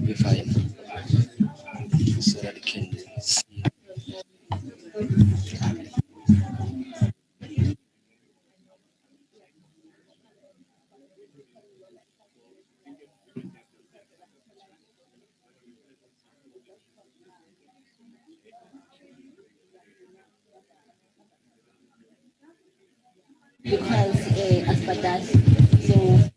Be fine. So that you can see. Because as per that, so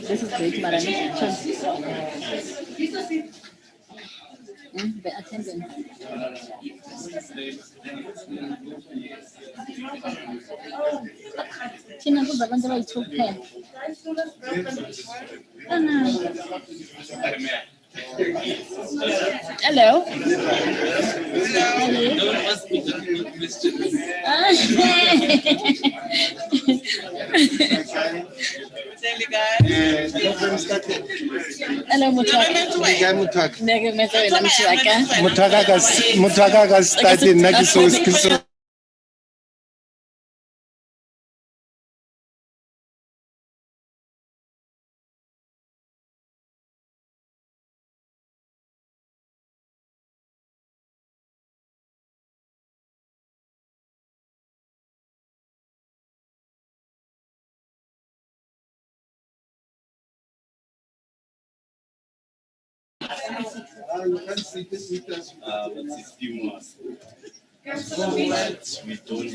this is great, but I need to change the attendance. Thina kuba abantu abayi-2 kuphela. Hello. Hello, Mutaka. What's his humor? But we don't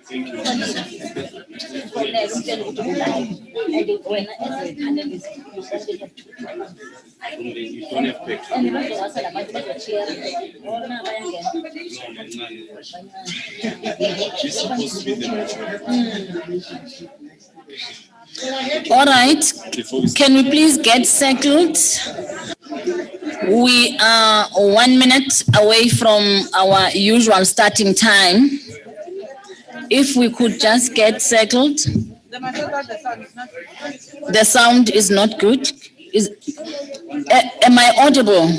Thank you. All right, can we please get settled? We are 1 minute away from our usual starting time. If we could just get settled. The sound is not good. Am I audible?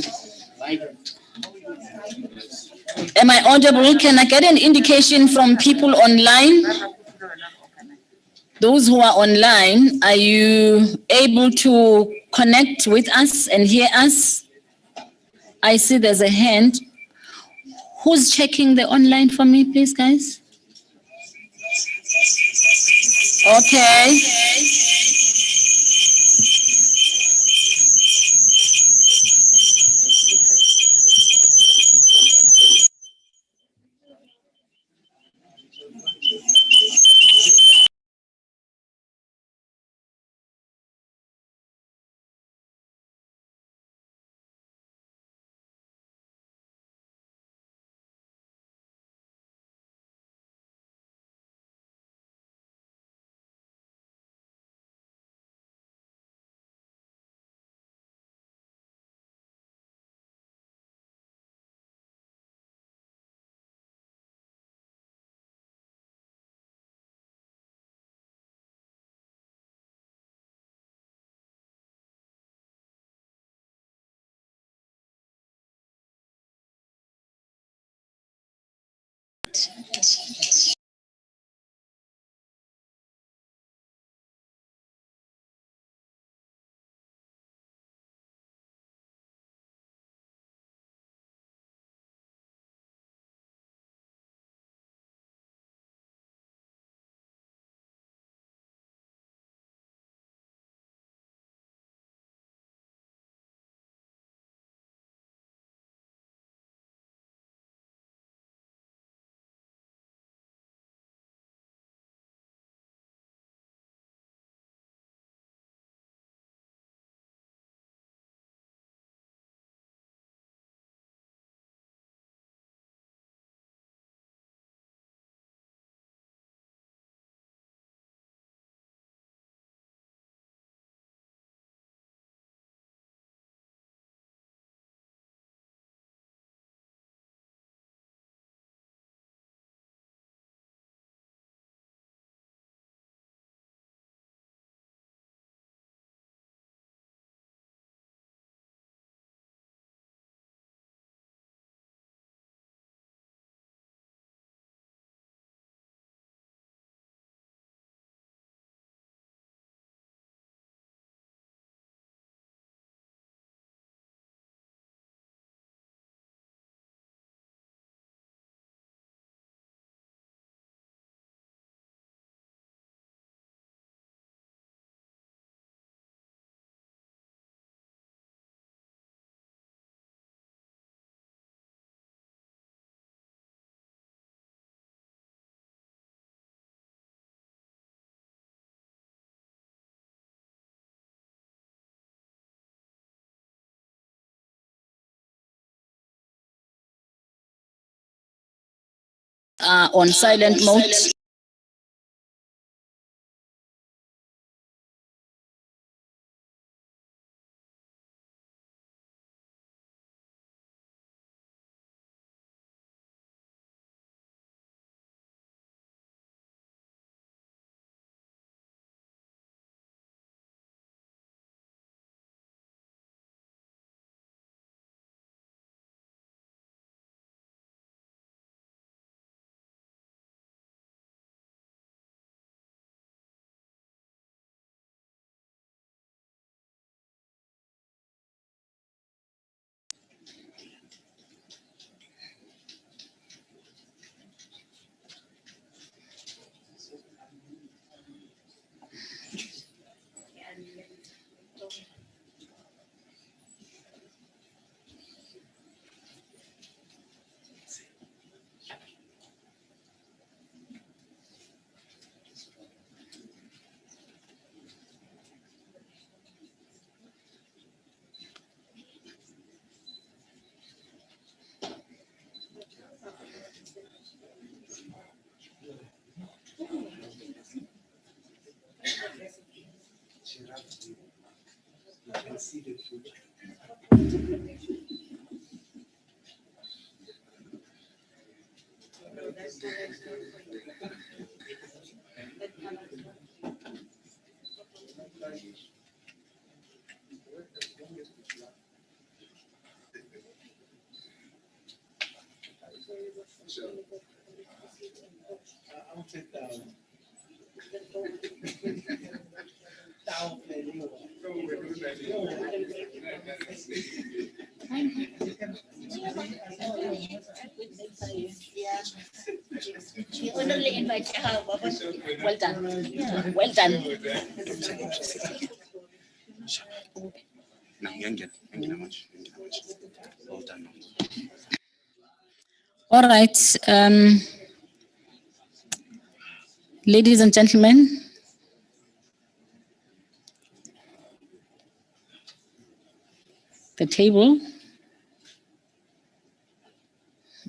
Am I audible? Can I get an indication from people online? Those who are online, are you able to connect with us and hear us? I see there's a hand. Who's checking the online for me, please, guys? Okay. On silent mode. Well done. Well done. Well done. All right. Ladies and gentlemen, the table.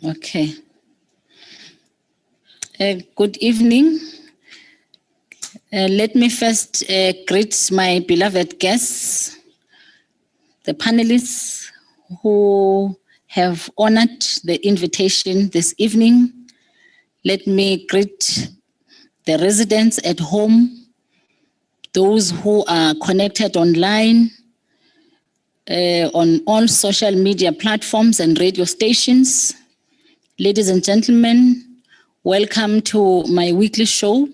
Okay. Good evening. Let me first greet my beloved guests, the panelists who have honored the invitation this evening. Let me greet the residents at home, those who are connected online, on all social media platforms and radio stations. Ladies and gentlemen, Welcome to my weekly show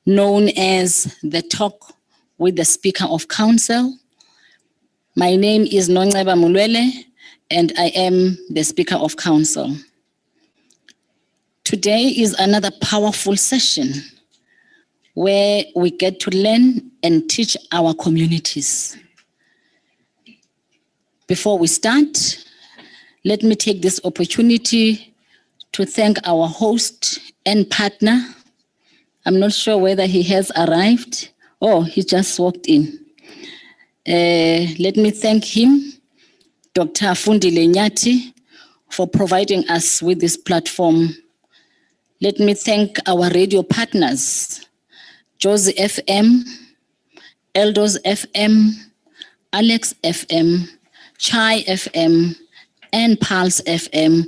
known as The Talk with the Speaker of Council. My name is Nonceba Molwele, and I am the Speaker of Council. Today is another powerful session where we get to learn and teach our communities. Before we start, let me take this opportunity to thank our host and partner. I'm not sure whether he has arrived. Oh, he just walked in. Let me thank him, Dr. Fundile Nyati, for providing us with this platform. Let me thank our radio partners, Josie FM, Eldos FM, Alex FM, Chai FM, and Pulse FM,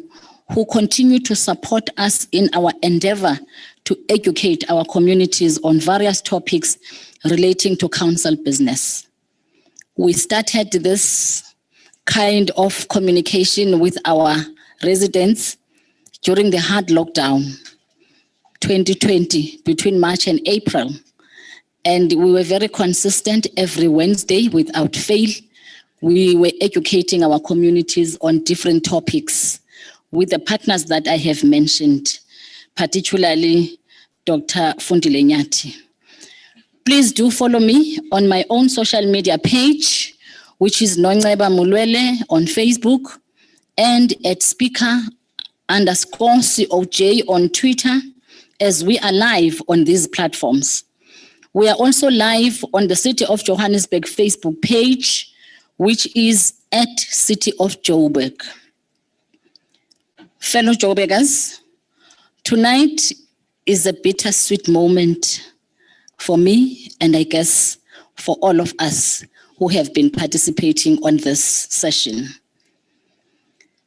who continue to support us in our endeavor to educate our communities on various topics relating to council business. We started this kind of communication with our residents during the hard lockdown 2020, between March and April. And we were very consistent every Wednesday without fail. We were educating our communities on different topics with the partners that I have mentioned, particularly Dr. Fundile Nyati. Please do follow me on my own social media page, which is Nonceba Molwele on Facebook, and at speaker_COJ on Twitter, as we are live on these platforms. We are also live on the City of Johannesburg Facebook page, which is at City of Joburg. Fellow Joburgers, tonight is a bittersweet moment for me, and I guess for all of us who have been participating on this session.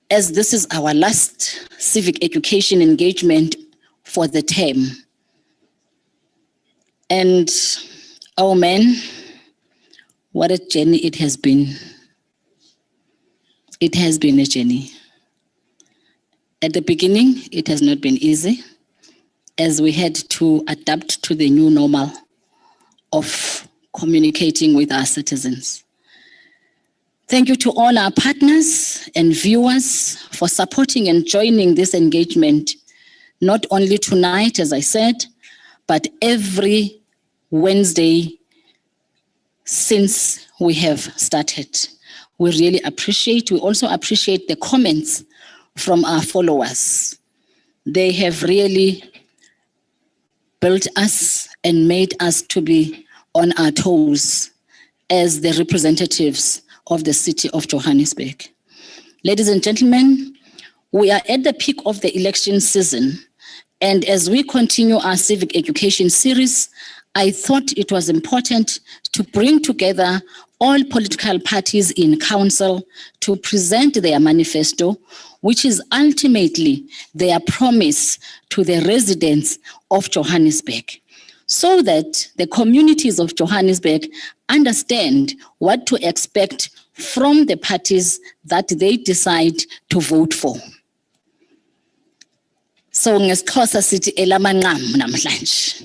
As this is our last civic education engagement for the term. And oh man, what a journey it has been. It has been a journey. At the beginning, it has not been easy, as we had to adapt to the new normal of communicating with our citizens. Thank you to all our partners and viewers for supporting and joining this engagement, not only tonight, as I said, but every Wednesday since we have started. We really appreciate. We also appreciate the comments from our followers. They have really built us and made us to be on our toes as the representatives of the City of Johannesburg. Ladies and gentlemen, we are at the peak of the election season, and as we continue our civic education series, I thought it was important to bring together all political parties in council to present their manifesto, which is ultimately their promise to the residents of Johannesburg, so that the communities of Johannesburg understand what to expect from the parties that they decide to vote for. So ngesixhosa sithi elamancam namhlanje.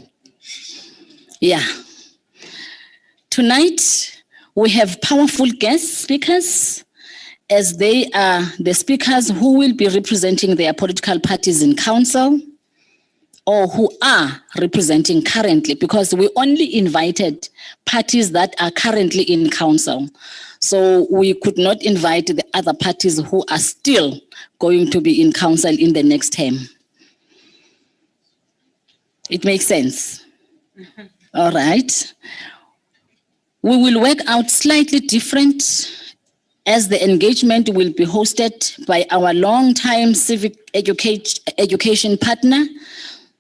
Yeah. Tonight we have powerful guest speakers, as they are the speakers who will be representing their political parties in council, or who are representing currently, because we only invited parties that are currently in council. So we could not invite the other parties who are still going to be in council in the next term. It makes sense. Mm-hmm. All right. We will work out slightly different, as the engagement will be hosted by our long-time civic education partner.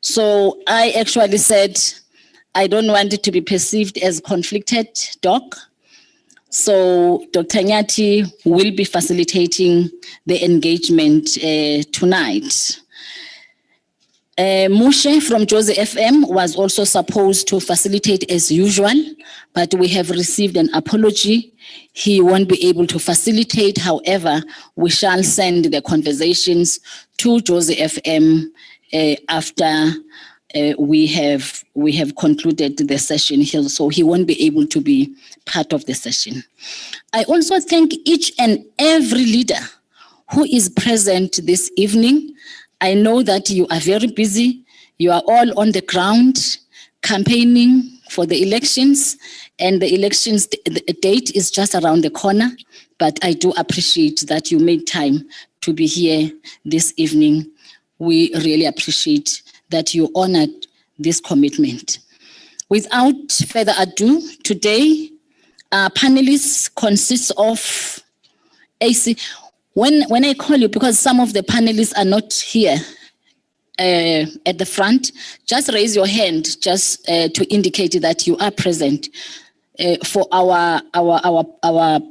So I actually said, I don't want it to be perceived as conflicted, Doc. So Dr. Nyati will be facilitating the engagement tonight. Mushe from Josie FM was also supposed to facilitate as usual, but we have received an apology. He won't be able to facilitate. However, we shall send the conversations to Josie FM after we have concluded the session here, so he won't be able to be part of the session. I also thank each and every leader who is present this evening. I know that you are very busy. You are all on the ground campaigning for the elections, and the elections the date is just around the corner. But I do appreciate that you made time to be here this evening. We really appreciate that you honored this commitment. Without further ado, today our panelists consist of AC. When I call you, because some of the panelists are not here at the front, just raise your hand just to indicate that you are present. For our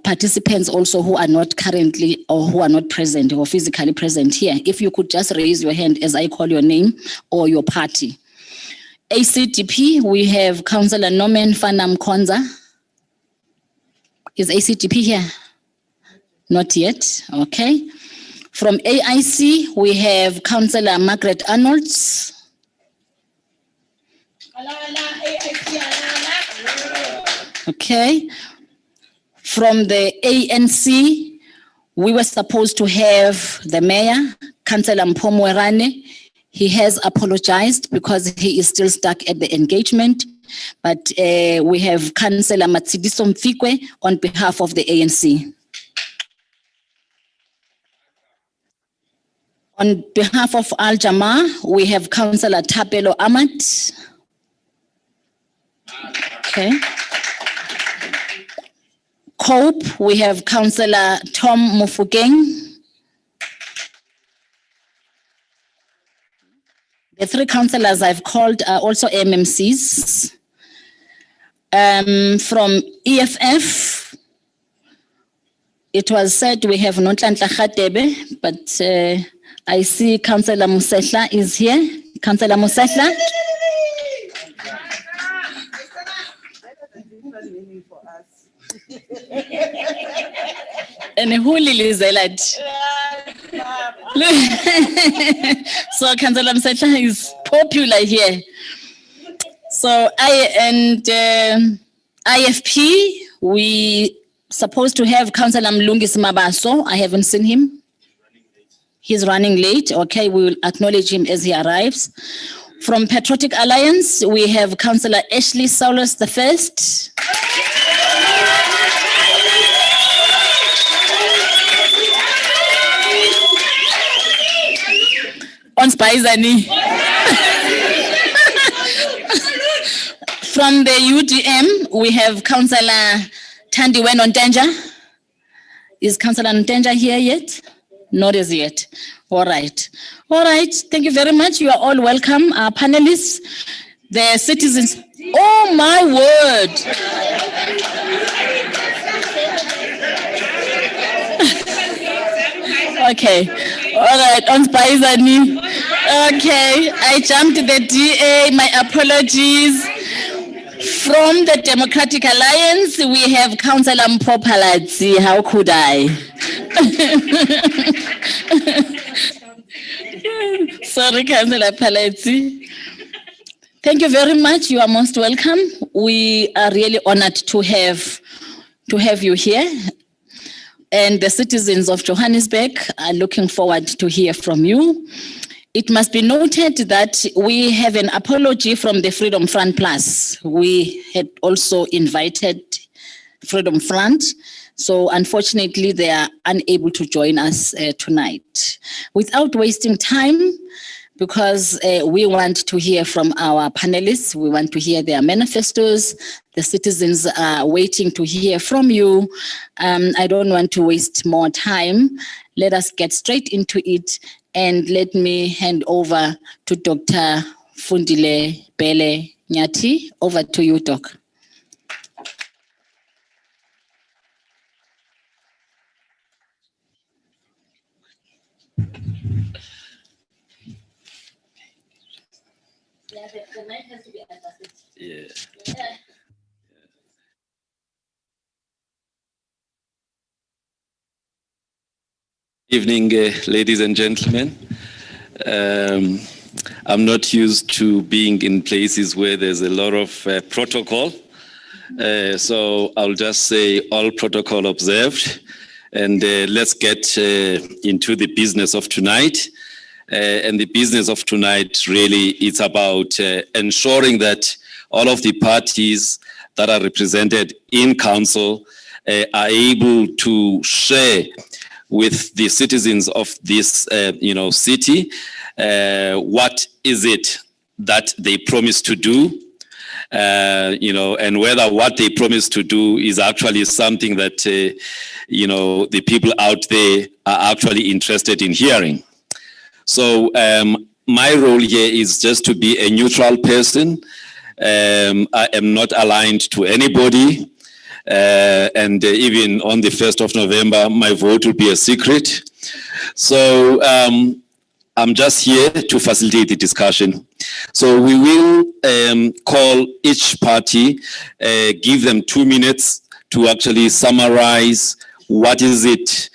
participants also who are not currently or who are not present or physically present here, if you could just raise your hand as I call your name or your party. ACTP, we have Councillor Norman Fanam Konza. Is ACTP here? Not yet, okay. From AIC, we have Councillor Margaret Arnolds. Okay. From the ANC, we were supposed to have the mayor, Councillor Mpomwerane. He has apologized because he is still stuck at the engagement. But we have Councillor Matsidiso Mfikwe on behalf of the ANC. On behalf of Al Jama, we have Councillor Tapelo Ahmad. Okay. COPE, we have Councillor Tom Mufugeng. The three councillors I've called are also MMCs. From EFF, it was said we have Nonhlanhla Khatebe, but I see Councillor Musehla is here. Councillor Musehla. And who Lilizelad? So Councillor Musehla is popular here. So IFP, we supposed to have Councillor Mlungisi Mabaso. I haven't seen him. He's running late. Okay, we will acknowledge him as he arrives. From Patriotic Alliance, we have Councillor Ashley Saulus the First. On Spaizani. From the UDM, we have Councillor Tandiwe Nontenja. Is Councillor Nontenja here yet? Not as yet. All right. All right. Thank you very much. You are all welcome. Our panelists, the citizens. Oh, my word. Okay. All right. On Spaizani. Okay. I jumped the DA. My apologies. From the Democratic Alliance, we have Councillor Mpopaladzi. How could I? Sorry, Councillor Paladzi. Thank you very much. You are most welcome. We are really honored to have you here. And the citizens of Johannesburg are looking forward to hear from you. It must be noted that we have an apology from the Freedom Front Plus. We had also invited Freedom Front, so unfortunately they are unable to join us tonight. Without wasting time, because we want to hear from our panelists, we want to hear their manifestos, the citizens are waiting to hear from you. I don't want to waste more time. Let us get straight into it. And let me hand over to Dr. Fundile Bele Nyati. Over to you, Doc. Yeah, the mic has to be adjusted. Yeah. Evening, ladies and gentlemen. I'm not used to being in places where there's a lot of protocol. So I'll just say all protocol observed. And let's get into the business of tonight. And the business of tonight really is about ensuring that all of the parties that are represented in council are able to share with the citizens of this city what is it that they promise to do, and whether what they promise to do is actually something that the people out there are actually interested in hearing. So my role here is just to be a neutral person. I am not aligned to anybody. And even on the 1st of November, my vote will be a secret. So I'm just here to facilitate the discussion. So we will call each party, give them 2 minutes to actually summarize what is it,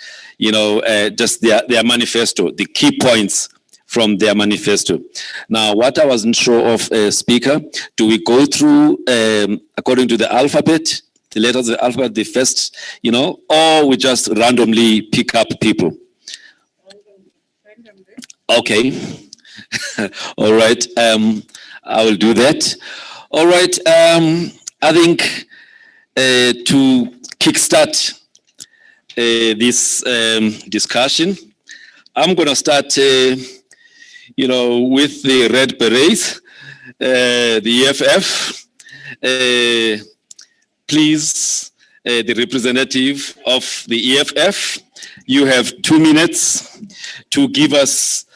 just their manifesto, the key points from their manifesto. Now, what I wasn't sure of, Speaker, do we go through according to the alphabet, the letters of the alphabet, the first, or we just randomly pick up people? Okay. All right. I will do that. All right. I think to kickstart this discussion, I'm going to start, with the Red Berets, the EFF. Please, the representative of the EFF, you have 2 minutes to give us,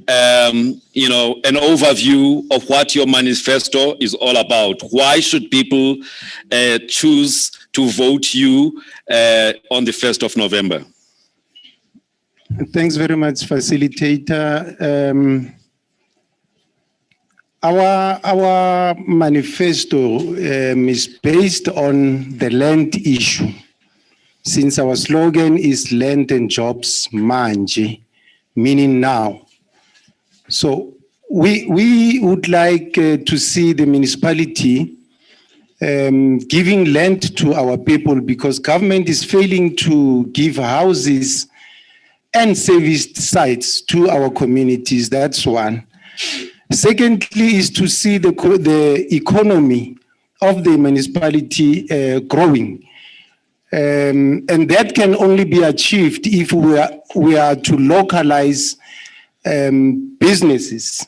an overview of what your manifesto is all about. Why should people choose to vote you on the 1st of November? Thanks very much, facilitator. Our manifesto is based on the land issue, since our slogan is land and jobs manje, meaning now. So we would like to see the municipality giving land to our people, because government is failing to give houses and service sites to our communities. That's one. Secondly is to see the economy of the municipality growing. And that can only be achieved if we are to localize businesses.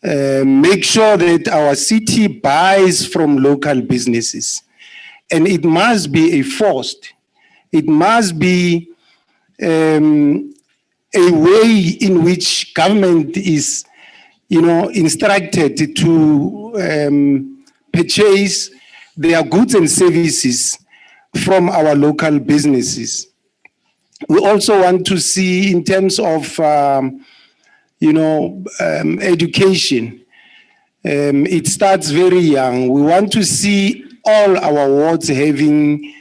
Make sure that our city buys from local businesses. And it must be a forced. It must be a way in which government is instructed to purchase their goods and services from our local businesses. We also want to see, in terms of education, it starts very young. We want to see all our wards having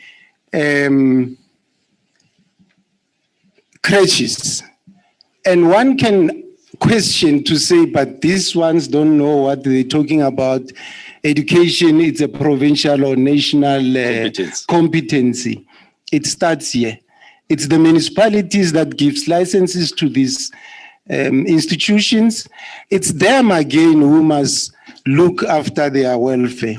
crèches. And one can question to say, but these ones don't know what they're talking about. Education, it's a provincial or national competency. It starts here. It's the municipalities that gives licenses to these institutions. It's them again who must look after their welfare.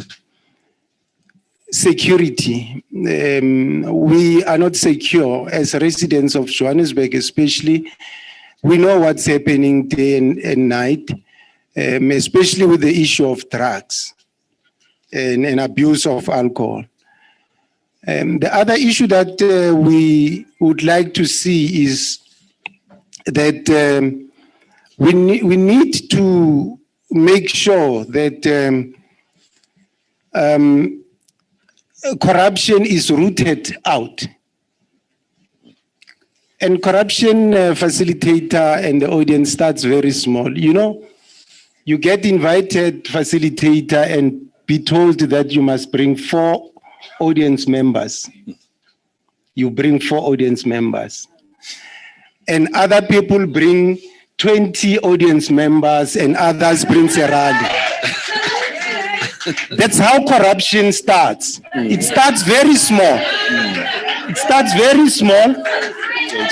Security. We are not secure as residents of Johannesburg, especially. We know what's happening day and night, especially with the issue of drugs and abuse of alcohol. The other issue that we would like to see is that we need to make sure that corruption is rooted out. And corruption, facilitator and the audience, starts very small. You get invited, facilitator, and be told that you must bring 4 audience members. You bring 4 audience members. And other people bring 20 audience members and others brings a rally. That's how corruption starts. It starts very small. It starts very small,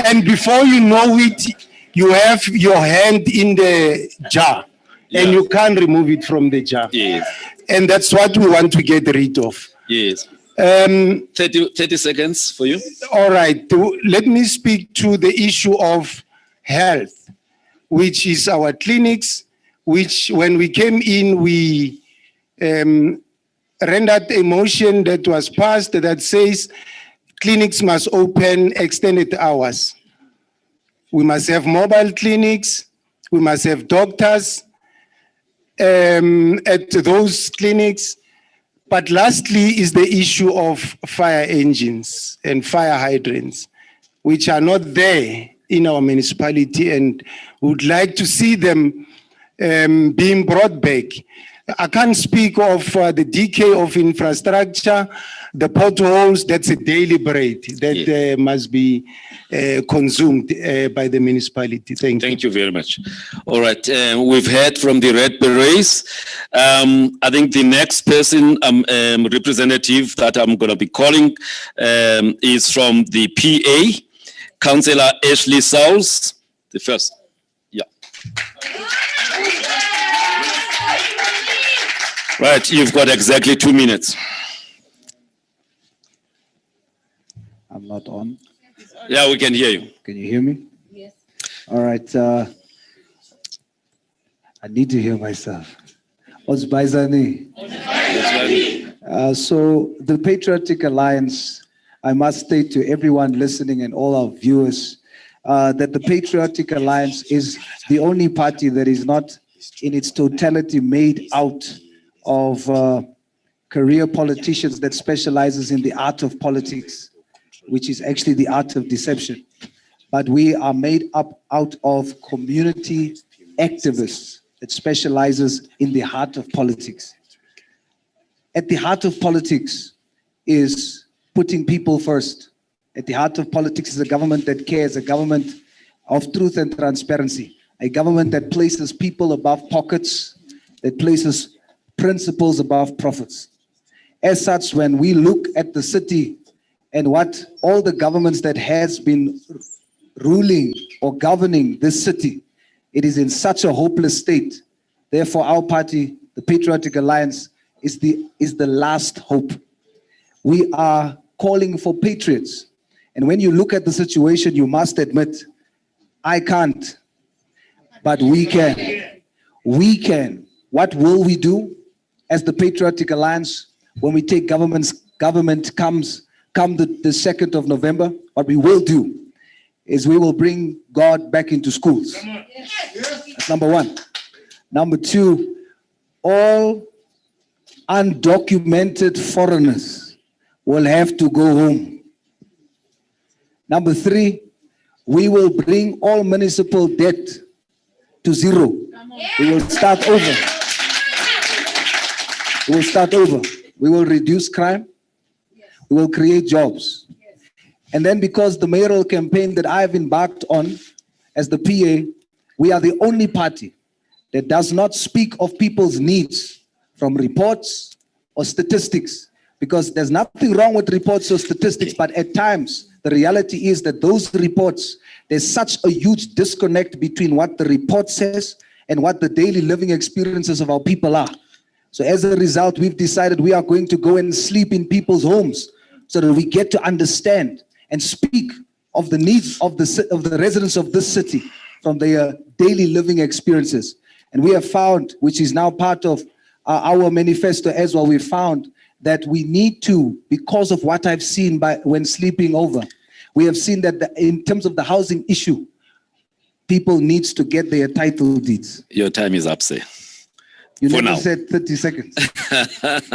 and before you know it, you have your hand in the jar, and you can't remove it from the jar. Yes. And that's what we want to get rid of. Yes. 30 seconds for you. All right. Let me speak to the issue of health, which is our clinics, which when we came in, we rendered a motion that was passed that says clinics must open extended hours. We must have mobile clinics. We must have doctors at those clinics. But lastly is the issue of fire engines and fire hydrants, which are not there in our municipality, and would like to see them being brought back. I can't speak of the decay of infrastructure, the potholes. That's a daily bread that must be consumed by the municipality. Thank you. Thank you very much. All right, we've heard from the Red Berets. I think the next person, representative that I'm going to be calling is from the PA, Councillor Ashley Sauls, the first. Yeah. Right, you've got exactly 2 minutes. I'm not on. Yeah, we can hear you. Can you hear me? Yes. All right. I need to hear myself. Ozbaizani. So the Patriotic Alliance, I must state to everyone listening and all our viewers that the Patriotic Alliance is the only party that is not in its totality made out of career politicians that specializes in the art of politics, which is actually the art of deception. But we are made up out of community activists that specializes in the heart of politics. At the heart of politics is putting people first. At the heart of politics is a government that cares, a government of truth and transparency, a government that places people above pockets, that places principles above profits. As such, when we look at the city and what all the governments that has been ruling or governing this city, it is in such a hopeless state. Therefore, our party, the Patriotic Alliance, is the last hope. We are calling for patriots. And when you look at the situation, you must admit, I can't, but we can. We can. What will we do as the Patriotic Alliance when we take government come the 2nd of November? What we will do is we will bring God back into schools. That's number one. Number two, all undocumented foreigners will have to go home. Number three, we will bring all municipal debt to zero. We will start over. We will start over. We will reduce crime. We will create jobs. And then because the mayoral campaign that I've embarked on as the PA, we are the only party that does not speak of people's needs from reports or statistics, because there's nothing wrong with reports or statistics, but at times the reality is that those reports, there's such a huge disconnect between what the report says and what the daily living experiences of our people are. So as a result, we've decided we are going to go and sleep in people's homes so that we get to understand and speak of the needs of the residents of this city from their daily living experiences. And we have found, which is now part of our manifesto as well, we found that we need to, because of what I've seen when sleeping over, we have seen that in terms of the housing issue, people needs to get their title deeds. Your time is up, sir. You For never now. said 30 seconds.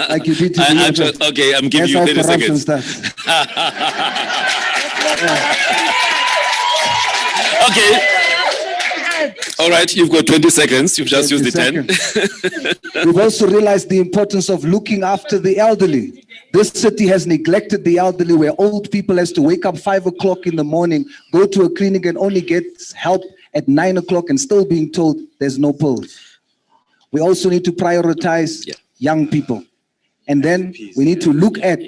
Like you did to me. Okay, I'm giving That's you how 30 corruption seconds. starts. Okay. All right, you've got 20 seconds. You've just used the 10. We've also realized the importance of looking after the elderly. This city has neglected the elderly, where old people has to wake up 5 o'clock in the morning, go to a clinic and only get help at 9 o'clock and still being told there's no polls. We also need to prioritize young people. And then we need to look at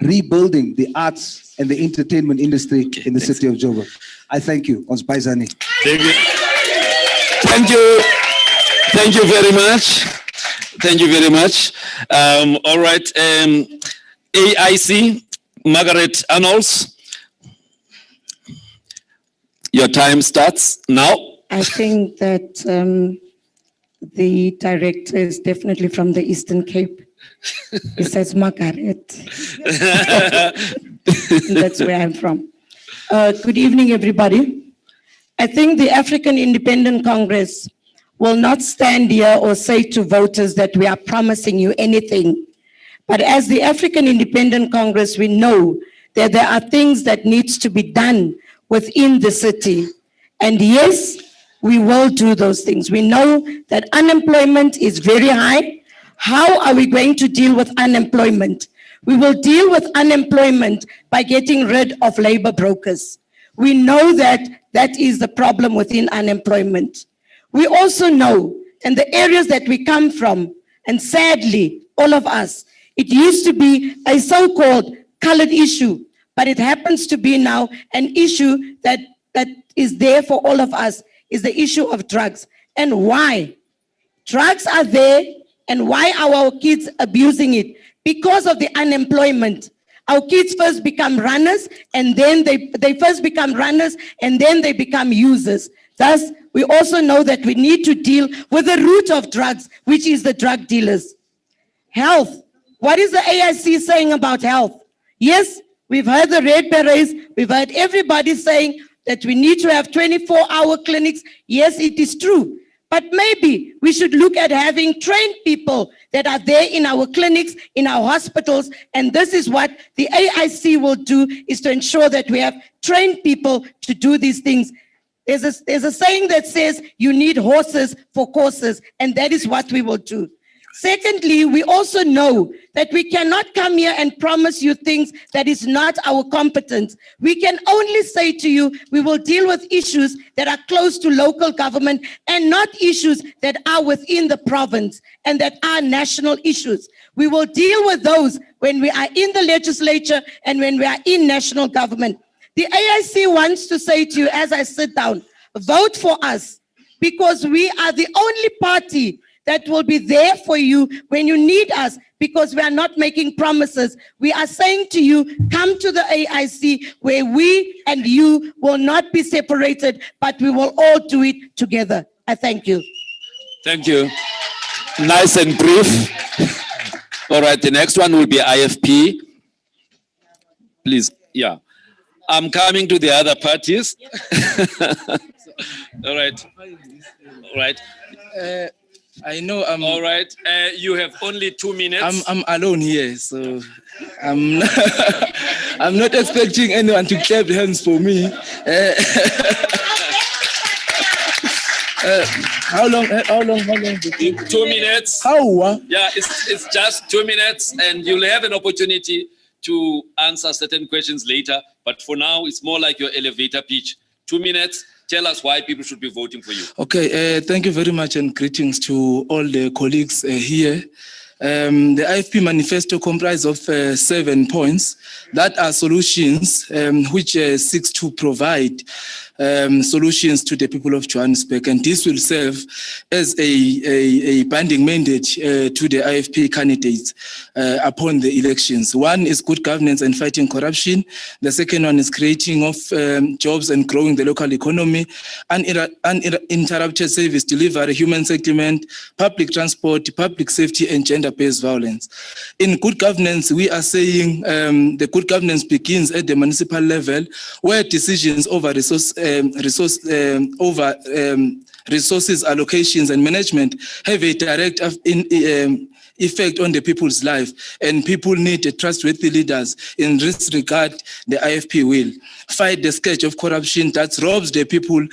rebuilding the arts and the entertainment industry in the city of Joburg. I thank you. Onspaizani. Thank you. Thank you. Thank you very much. Thank you very much. All right. AIC, Margaret Arnolds. Your time starts now. I think that the director is definitely from the Eastern Cape. He says Margaret. That's where I'm from. Good evening, everybody. I think the African Independent Congress will not stand here or say to voters that we are promising you anything. But as the African Independent Congress, we know that there are things that needs to be done within the city. And yes, we will do those things. We know that unemployment is very high. How are we going to deal with unemployment? We will deal with unemployment by getting rid of labor brokers. We know that that is the problem within unemployment. We also know in the areas that we come from, and sadly, all of us, it used to be a so-called colored issue, but it happens to be now an issue that is there for all of us, is the issue of drugs. And why? Drugs are there, and why are our kids abusing it? Because of the unemployment. Our kids first become runners, and then they first become runners, and then they become users. Thus, we also know that we need to deal with the root of drugs, which is the drug dealers. Health. What is the AIC saying about health? Yes, we've heard the Red Berets, we've heard everybody saying that we need to have 24-hour clinics. Yes, it is true. But maybe we should look at having trained people that are there in our clinics, in our hospitals, and this is what the AIC will do, is to ensure that we have trained people to do these things. There's a saying that says you need horses for courses, and that is what we will do. Secondly, we also know that we cannot come here and promise you things that is not our competence. We can only say to you, we will deal with issues that are close to local government and not issues that are within the province and that are national issues. We will deal with those when we are in the legislature and when we are in national government. The AIC wants to say to you, as I sit down, vote for us, because we are the only party that will be there for you when you need us, because we are not making promises. We are saying to you, come to the AIC where we and you will not be separated, but we will all do it together. I thank you. Thank you. Nice and brief. All right, the next one will be IFP. Please, yeah. I'm coming to the other parties. All right. All right. I know I'm all right. You have only 2 minutes. I'm alone here, so I'm not, I'm not expecting anyone to clap hands for me. How long? 2 minutes. How? Yeah, it's just 2 minutes, and you'll have an opportunity to answer certain questions later. But for now, it's more like your elevator pitch. 2 minutes. Tell us why people should be voting for you. Okay, thank you very much, and greetings to all the colleagues here. The Ifp Manifesto comprises of 7 points that are solutions which seeks to provide solutions to the people of Johannesburg, and this will serve as a binding mandate to the IFP candidates upon the elections. One is good governance and fighting corruption. The second one is creating of jobs and growing the local economy, uninterrupted service delivery, human settlement, public transport, public safety, and gender-based violence. In good governance, we are saying the good governance begins at the municipal level, where decisions over resources allocations and management have a direct effect on the people's life, and people need trustworthy leaders. In this regard, the IFP will fight the scourge of corruption that robs the people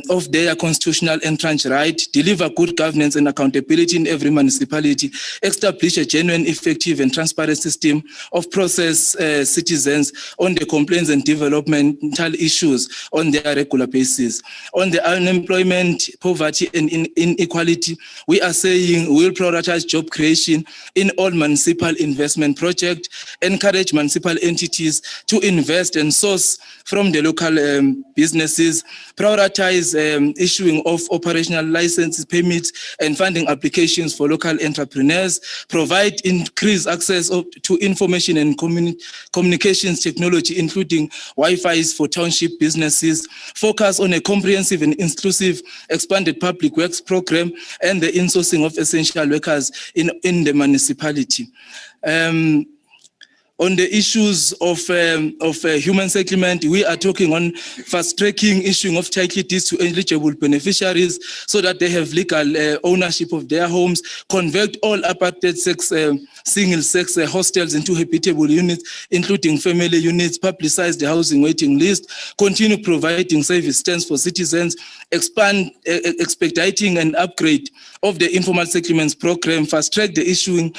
of their constitutional entrenched right, deliver good governance and accountability in every municipality, establish a genuine, effective and transparent system of process citizens on the complaints and developmental issues on their regular basis. On the unemployment, poverty and inequality, we are saying we'll prioritize job creation in all municipal investment projects, encourage municipal entities to invest and source from the local businesses, prioritize issuing of operational licenses, permits, and funding applications for local entrepreneurs, provide increased access to information and communications technology, including Wi-Fi's for township businesses, focus on a comprehensive and inclusive expanded public works program, and the insourcing of essential workers in the municipality. On the issues of human settlement, we are talking on fast-tracking issuing of title deeds to eligible beneficiaries so that they have legal ownership of their homes, convert all apartheid single-sex hostels into habitable units, including family units, publicize the housing waiting list, continue providing service stands for citizens, expand, expediting and upgrade of the informal settlements program, fast-track the issuing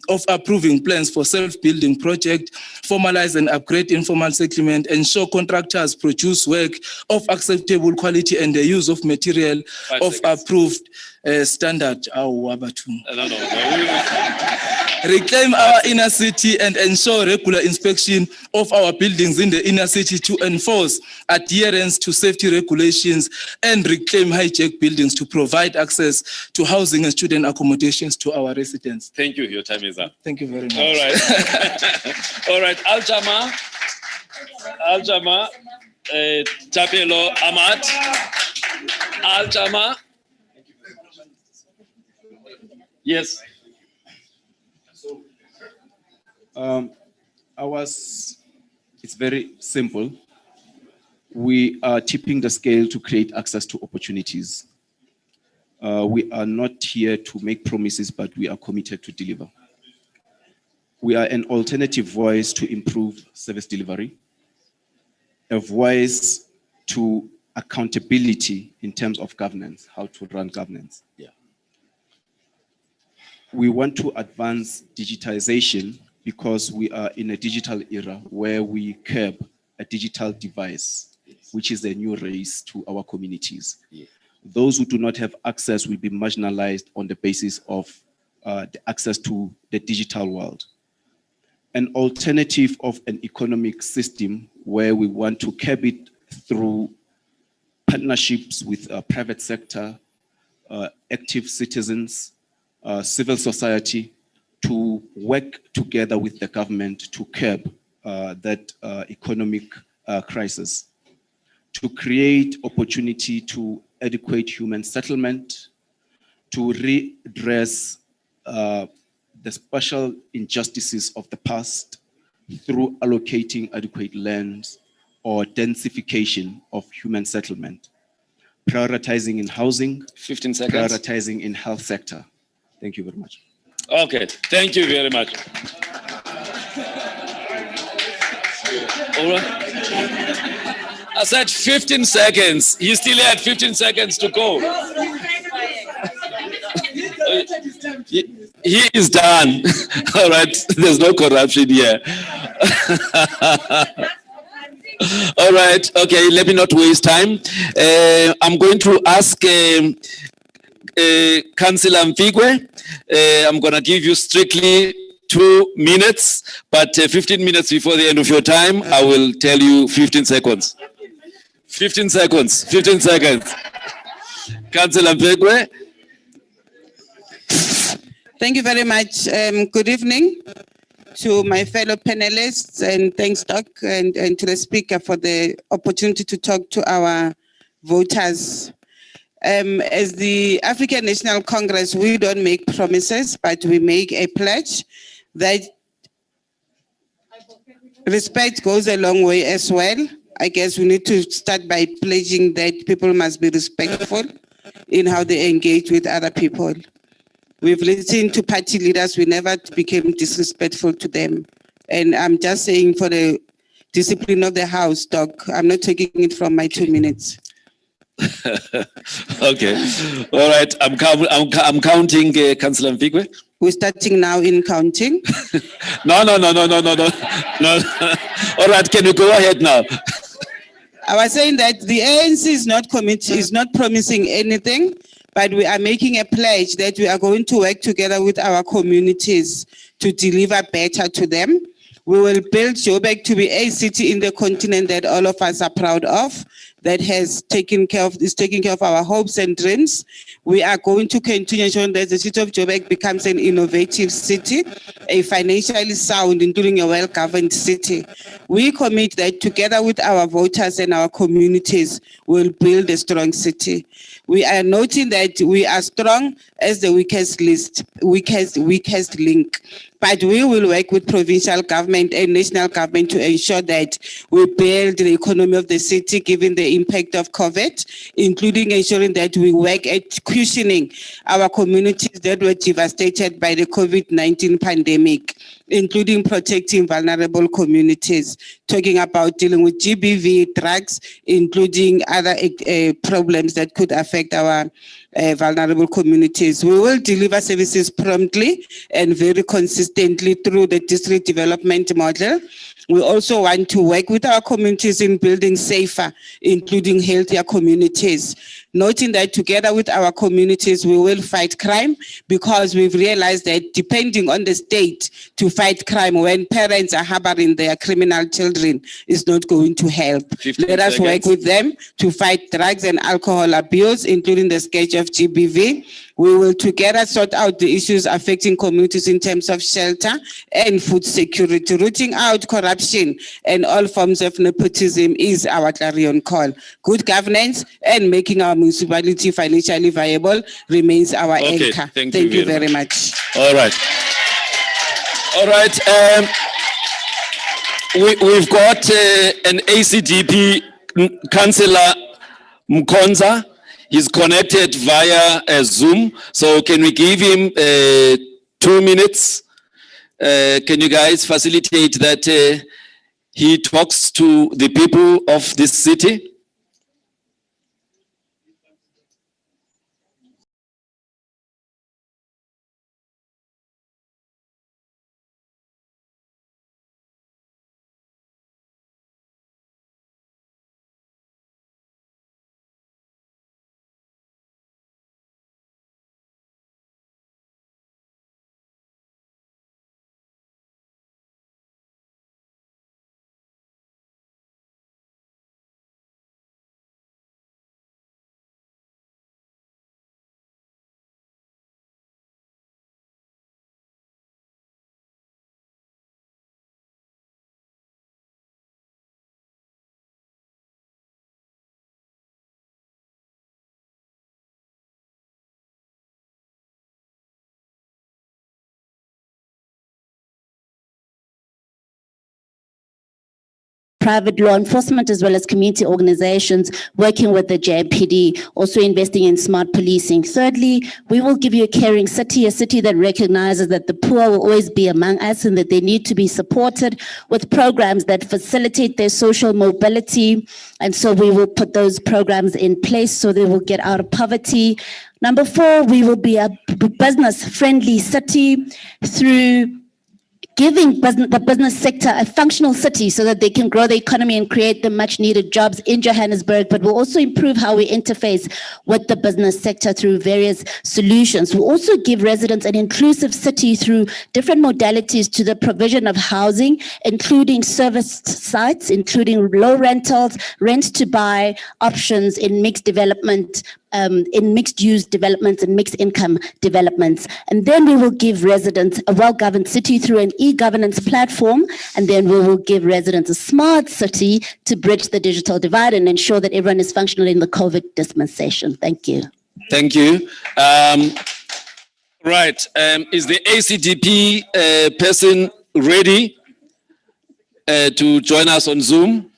of approving plans for self-building project, formalize and upgrade informal settlement, ensure contractors produce work of acceptable quality and the use of material of approved standard. Reclaim our inner city and ensure regular inspection of our buildings in the inner city to enforce adherence to safety regulations and reclaim hijacked buildings to provide access to housing and student accommodations to our residents. Thank you. Your time is up. Thank you very much. All right. All right. Aljama, Tapelo Amat, Aljama. Yes. It's very simple. We are tipping the scale to create access to opportunities. We are not here to make promises, but we are committed to deliver. We are an alternative voice to improve service delivery, a voice to accountability in terms of governance, how to run governance. Yeah. We want to advance digitization because we are in a digital era where we curb a digital device, which is a new race to our communities. Yeah. Those who do not have access will be marginalized on the basis of the access to the digital world. An alternative of an economic system where we want to curb it through partnerships with private sector, active citizens, civil society, to work together with the government to curb that economic crisis, to create opportunity to adequate human settlement, to redress the special injustices of the past through allocating adequate lands or densification of human settlement, prioritizing in housing, 15 seconds. prioritizing in health sector. Thank you very much. Okay, thank you very much. All right. I said 15 seconds. You still had 15 seconds to go. He is done. All right, there's no corruption here. All right, okay, let me not waste time. I'm going to ask Councillor Mfigwe. I'm going to give you strictly 2 minutes, but 15 minutes before the end of your time, I will tell you 15 seconds. 15 seconds, 15 seconds. Councillor Mfigwe. Thank you very much. Good evening to my fellow panelists, and thanks, Doc, and to the speaker for the opportunity to talk to our voters. As the African National Congress, we don't make promises, but we make a pledge that respect goes a long way as well. I guess we need to start by pledging that people must be respectful in how they engage with other people. We've listened to party leaders. We never became disrespectful to them. And I'm just saying for the discipline of the House, Doc, I'm not taking it from my 2 minutes. Okay. All right. I'm counting Councillor Mfikwe. We're starting now in counting. No. All right. Can you go ahead now? I was saying that the ANC is not promising anything, but we are making a pledge that we are going to work together with our communities to deliver better to them. We will build Joburg to be a city in the continent that all of us are proud of, that is taking care of our hopes and dreams. We are going to continue ensuring that the city of Joburg becomes an innovative city, a financially sound, including a well-governed city. We commit that together with our voters and our communities, we'll build a strong city. We are noting that we are strong as the weakest link. But we will work with provincial government and national government to ensure that we build the economy of the city given the impact of COVID, including ensuring that we work at cushioning our communities that were devastated by the COVID-19 pandemic, including protecting vulnerable communities, talking about dealing with GBV, drugs, including other problems that could affect our vulnerable communities. We will deliver services promptly and very consistently through the district development model. We also want to work with our communities in building safer, including healthier communities. Noting that together with our communities, we will fight crime, because we've realized that depending on the state to fight crime when parents are harboring their criminal children is not going to help. Let us work with them to fight drugs and alcohol abuse, including the scourge of GBV. We will together sort out the issues affecting communities in terms of shelter and food security. Rooting out corruption and all forms of nepotism is our clarion call. Good governance and making our municipality financially viable remains our anchor. Thank you very much. All right. All right. We've got an ACDP councillor, Mkonza. He's connected via Zoom. So can we give him 2 minutes? Can you guys facilitate that he talks to the people of this city? Private law enforcement as well as community organizations working with the JPD, also investing in smart policing. Thirdly, we will give you a caring city, a city that recognizes that the poor will always be among us and that they need to be supported with programs that facilitate their social mobility. And so we will put those programs in place so they will get out of poverty. Number 4, we will be a business-friendly city through giving the business sector a functional city so that they can grow the economy and create the much needed jobs in Johannesburg, but we'll also improve how we interface with the business sector through various solutions. We'll also give residents an inclusive city through different modalities to the provision of housing, including serviced sites, including low rentals, rent to buy options in mixed development, in mixed use developments and mixed income developments. And then we will give residents a well-governed city through an e-governance platform. And then we will give residents a smart city to bridge the digital divide and ensure that everyone is functional in the COVID dispensation. Thank you. Thank you. Right. Is the ACDP person ready to join us on Zoom?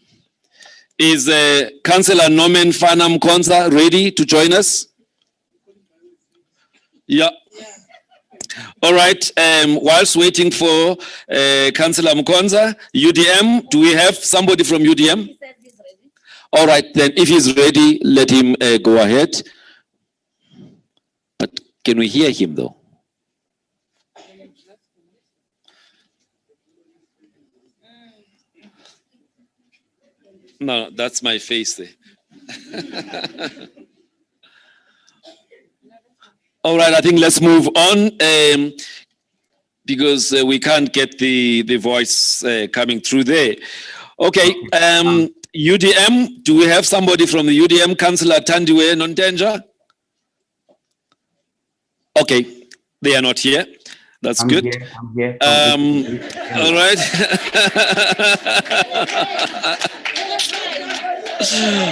Is Councillor Norman Fana Mkonza ready to join us? Yeah. All right, whilst waiting for Councillor Mkonza, UDM, do we have somebody from UDM? All right, then if he's ready, let him go ahead. But can we hear him though? No, that's my face there. All right, I think let's move on because we can't get the voice coming through there. Okay, UDM, do we have somebody from the UDM? Councillor Tandiwe Nontenja? Okay, they are not here. That's good. Here. All right.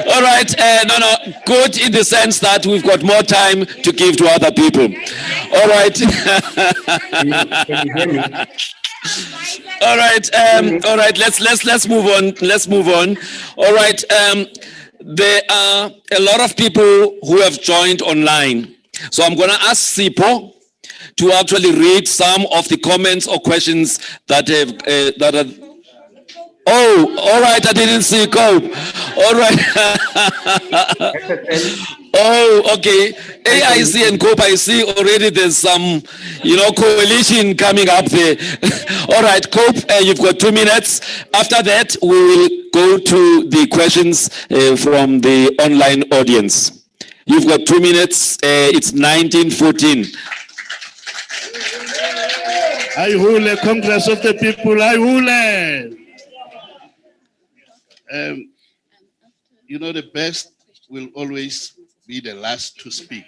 All right, no, good in the sense that we've got more time to give to other people. All right. Can you hear me? All right, all right, let's move on. Let's move on. All right, there are a lot of people who have joined online. So I'm gonna ask Sipho to actually read some of the comments or questions that have that are. Oh, all right, I didn't see Cope. All right. Oh, okay. AIC and Cope, I see already there's some, coalition coming up there. All right, Cope, you've got 2 minutes. After that, we will go to the questions from the online audience. You've got 2 minutes. It's 1914. Ayhule, Congress of the People, Ayhule. The best will always be the last to speak.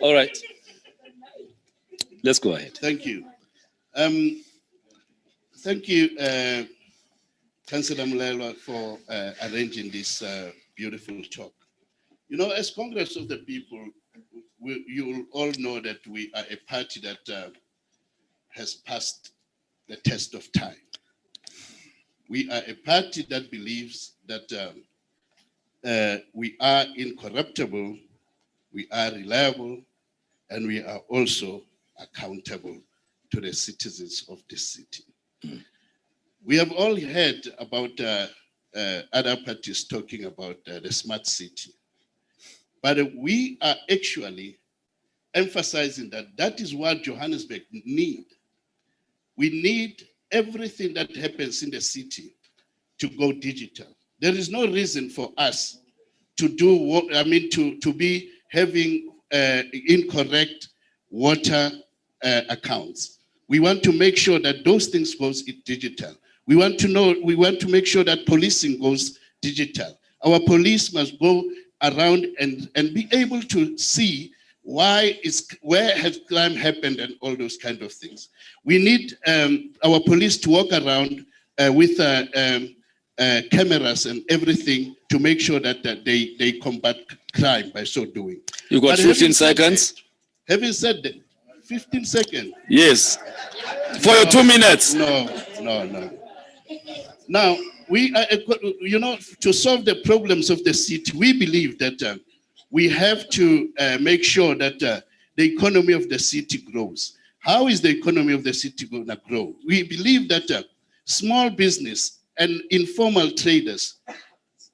All right. Let's go ahead. Thank you. Thank you, Councillor Molwele, for arranging this beautiful talk. As Congress of the People, you will all know that we are a party that has passed the test of time. We are a party that believes that we are incorruptible, we are reliable, and we are also accountable to the citizens of this city. We have all heard about other parties talking about the smart city. But we are actually emphasizing that is what Johannesburg need. We need everything that happens in the city to go digital. There is no reason for us to to be having incorrect water accounts. We want to make sure that those things goes digital. We want to make sure that policing goes digital. Our police must go around and be able to see where has crime happened and all those kind of things. We need our police to walk around with cameras and everything to make sure that they combat crime by so doing. You got 15 seconds. Having said that, 15 seconds. Yes. For your 2 minutes. No. Now, we are, to solve the problems of the city, we believe that we have to make sure that the economy of the city grows. How is the economy of the city going to grow? We believe that small business and informal traders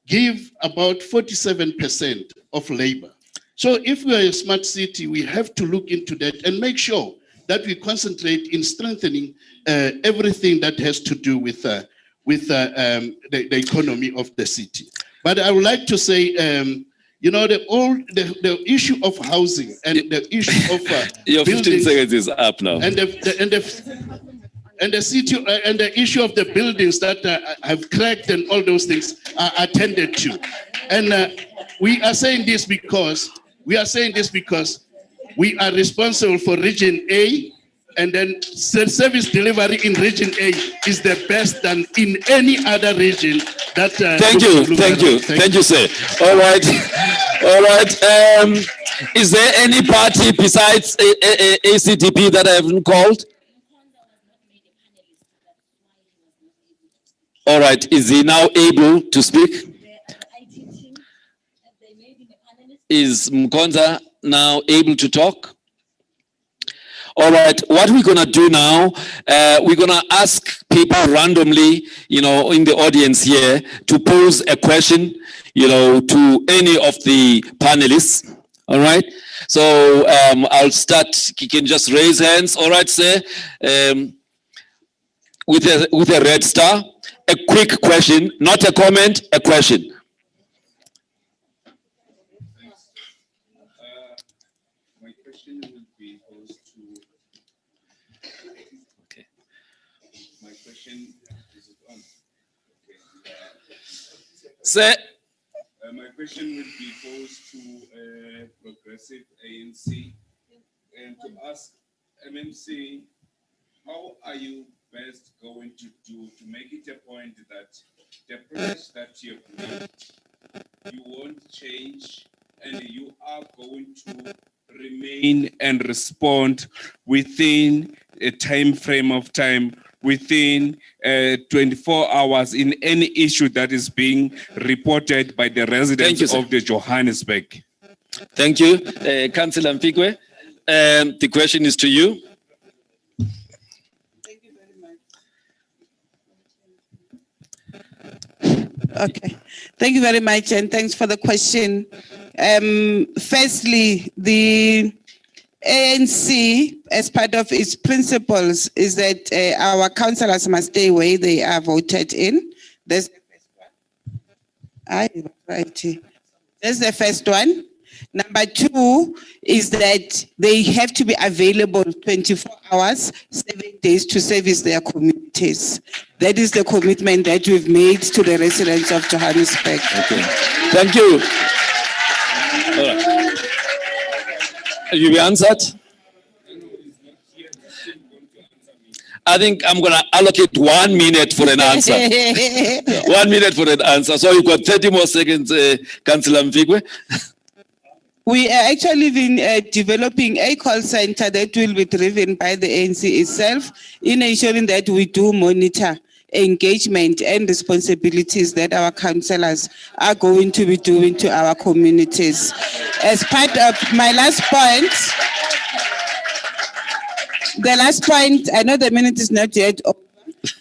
give about 47% of labor. So if we are a smart city, we have to look into that and make sure that we concentrate in strengthening everything that has to do with the economy of the city. But I would like to say, the issue of housing and the issue of your 15 seconds is up now. And the city and the issue of the buildings that have cracked and all those things are attended to. And we are saying this because we are responsible for Region A, and then service delivery in Region A is the best than in any other region. That thank you, sir. All right. Is there any party besides ACDP that I haven't called? All right, is he now able to speak? Is Mkonza now able to talk? All right, what we're gonna do now, we're gonna ask people randomly, in the audience here to pose a question, to any of the panelists. All right, so I'll start. You can just raise hands. All right, sir. With a red star, a quick question, not a comment, a question. My question will be posed to. Okay. My question is on. Okay. Sir. My question will be posed to Progressive ANC and to ask MMC, how are you best going to do to make it a point that the pledge that you've made, you won't change and you are going to remain and respond within a time frame of time, within 24 hours in any issue that is being reported by the residents of the Johannesburg. Thank you. Councillor Mpikwe, the question is to you. Okay, thank you very much, and thanks for the question. Firstly, the ANC, as part of its principles, is that our councillors must stay where they are voted in. That's the first one. That's the first one. Number two is that they have to be available 24 hours, 7 days to service their communities. That is the commitment that we've made to the residents of Johannesburg. Okay. Thank you. All right. You be answered? I think I'm going to allocate 1 minute for an answer. 1 minute for an answer. So you've got 30 more seconds, Councillor Mpikwe. We are actually been developing a call center that will be driven by the ANC itself in ensuring that we do monitor engagement and responsibilities that our councillors are going to be doing to our communities. As part of my last point, I know the minute is not yet over.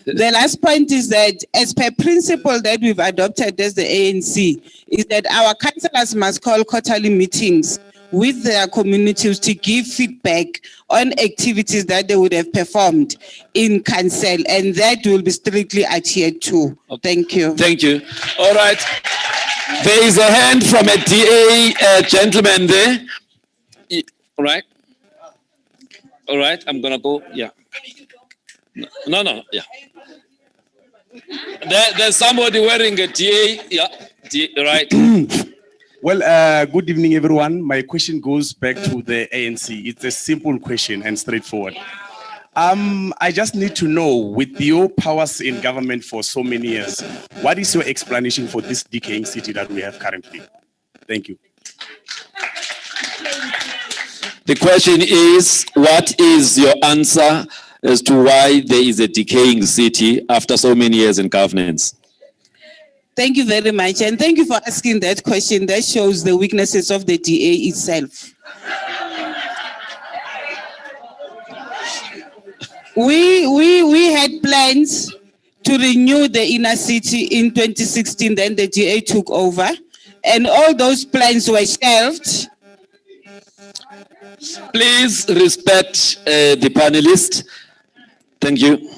The last point is that as per principle that we've adopted as the ANC, is that our councillors must call quarterly meetings with their communities to give feedback on activities that they would have performed in council, and that will be strictly adhered to. Thank you. Thank you. All right. There is a hand from a DA gentleman there. All right. All right. I'm going to go. Yeah. No. Yeah. There's somebody wearing a DA. Yeah. Right. Well, good evening, everyone. My question goes back to the ANC. It's a simple question and straightforward. I just need to know, with your powers in government for so many years, what is your explanation for this decaying city that we have currently? Thank you. The question is, what is your answer as to why there is a decaying city after so many years in governance? Thank you very much, and thank you for asking that question. That shows the weaknesses of the DA itself. We had plans to renew the inner city in 2016, then the DA took over, and all those plans were shelved. Please respect the panelists. Thank you.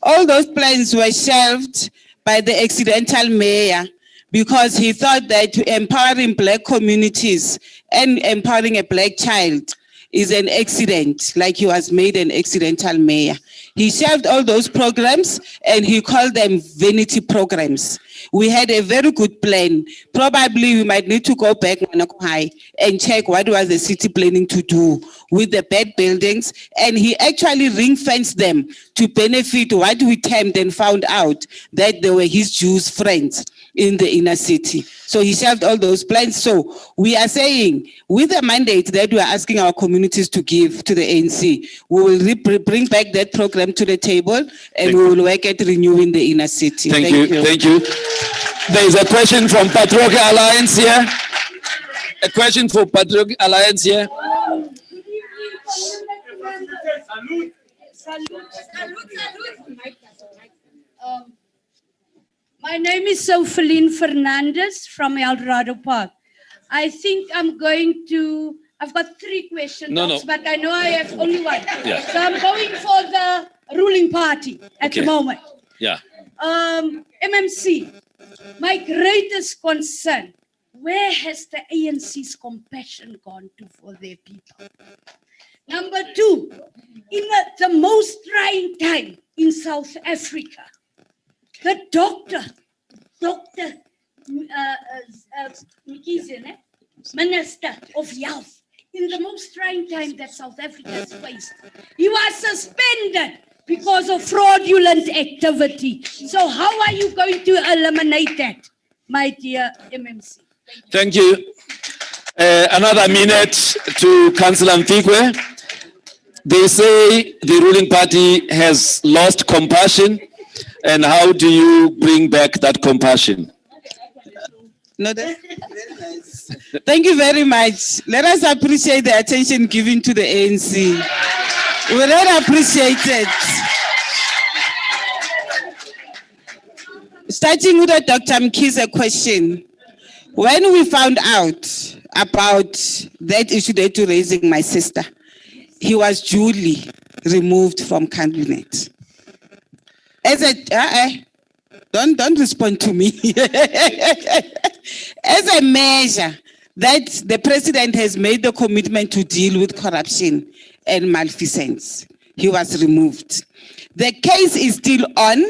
All those plans were shelved by the accidental mayor because he thought that empowering Black communities and empowering a Black child is an accident, like he was made an accidental mayor. He shelved all those programs and he called them vanity programs. We had a very good plan. Probably we might need to go back and check what was the city planning to do with the bad buildings. And he actually ring-fenced them to benefit what we termed and found out that they were his Jews friends in the inner city. So he shelved all those plans. So we are saying, with the mandate that we are asking our community communities to give to the ANC. We will bring back that program to the table, and we will work at renewing the inner city. Thank you. Thank you. There is a question from Patriotic Alliance here. A question for Patriotic Alliance here. My name is Sopheline Fernandez from El Dorado Park. I think I've got 3 questions, No. but I know I have only one. Yeah. So I'm going for the ruling party at the moment. Yeah. MMC, my greatest concern, where has the ANC's compassion gone to for their people? Number 2, in the most trying time in South Africa, the Minister of Health, in the most trying time that South Africa has faced, he was suspended because of fraudulent activity. So how are you going to eliminate that, my dear MMC? Thank you. Another minute to Councillor Mfikwe. They say the ruling party has lost compassion, and how do you bring back that compassion? No, that's very nice. Thank you very much. Let us appreciate the attention given to the ANC. We really appreciate it. Starting with a Dr. Mkhize question. When we found out about that issue that you're raising, my sister, he was duly removed from cabinet. As a don't respond to me. As a measure that the president has made the commitment to deal with corruption and malfeasance, he was removed. The case is still on.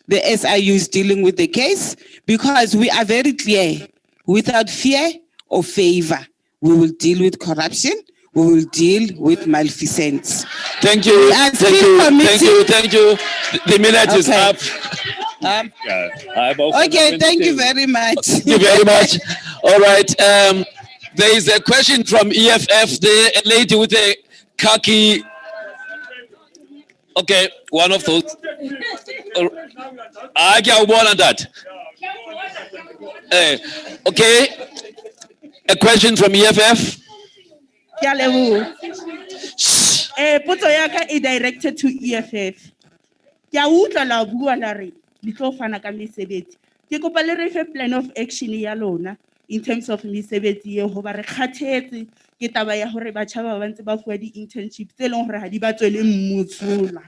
The SIU is dealing with the case because we are very clear, without fear or favor, we will deal with corruption. We will deal with malfeasance. Thank you. Thank you. The minute is up. Okay, thank you very much. Thank you very much. All right. There is a question from EFF there, a lady with a khaki. Okay, one of those. I can warn that. Okay, a question from EFF. Potso ya ka e directed to EFF. Ke a utlwa la bua la re le tlo fana ka mesebetsi. Ke kopa le re fe plan of action ya lona in terms of mesebetsi ye ho ba re kgathetse ke taba ya hore batjha ba bantse ba fuwa di internship tse leng hore ha di ba tswele mmutsula.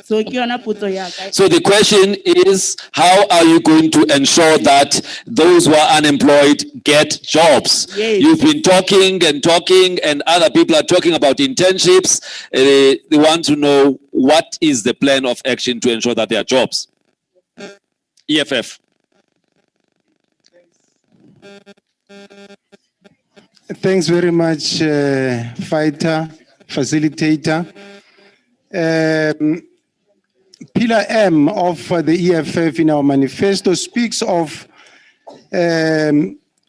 So the question is, how are you going to ensure that those who are unemployed get jobs? Yes. You've been talking, and other people are talking about internships. They want to know what is the plan of action to ensure that there are jobs. EFF. Thanks very much, facilitator. Pillar M of the EFF in our manifesto speaks of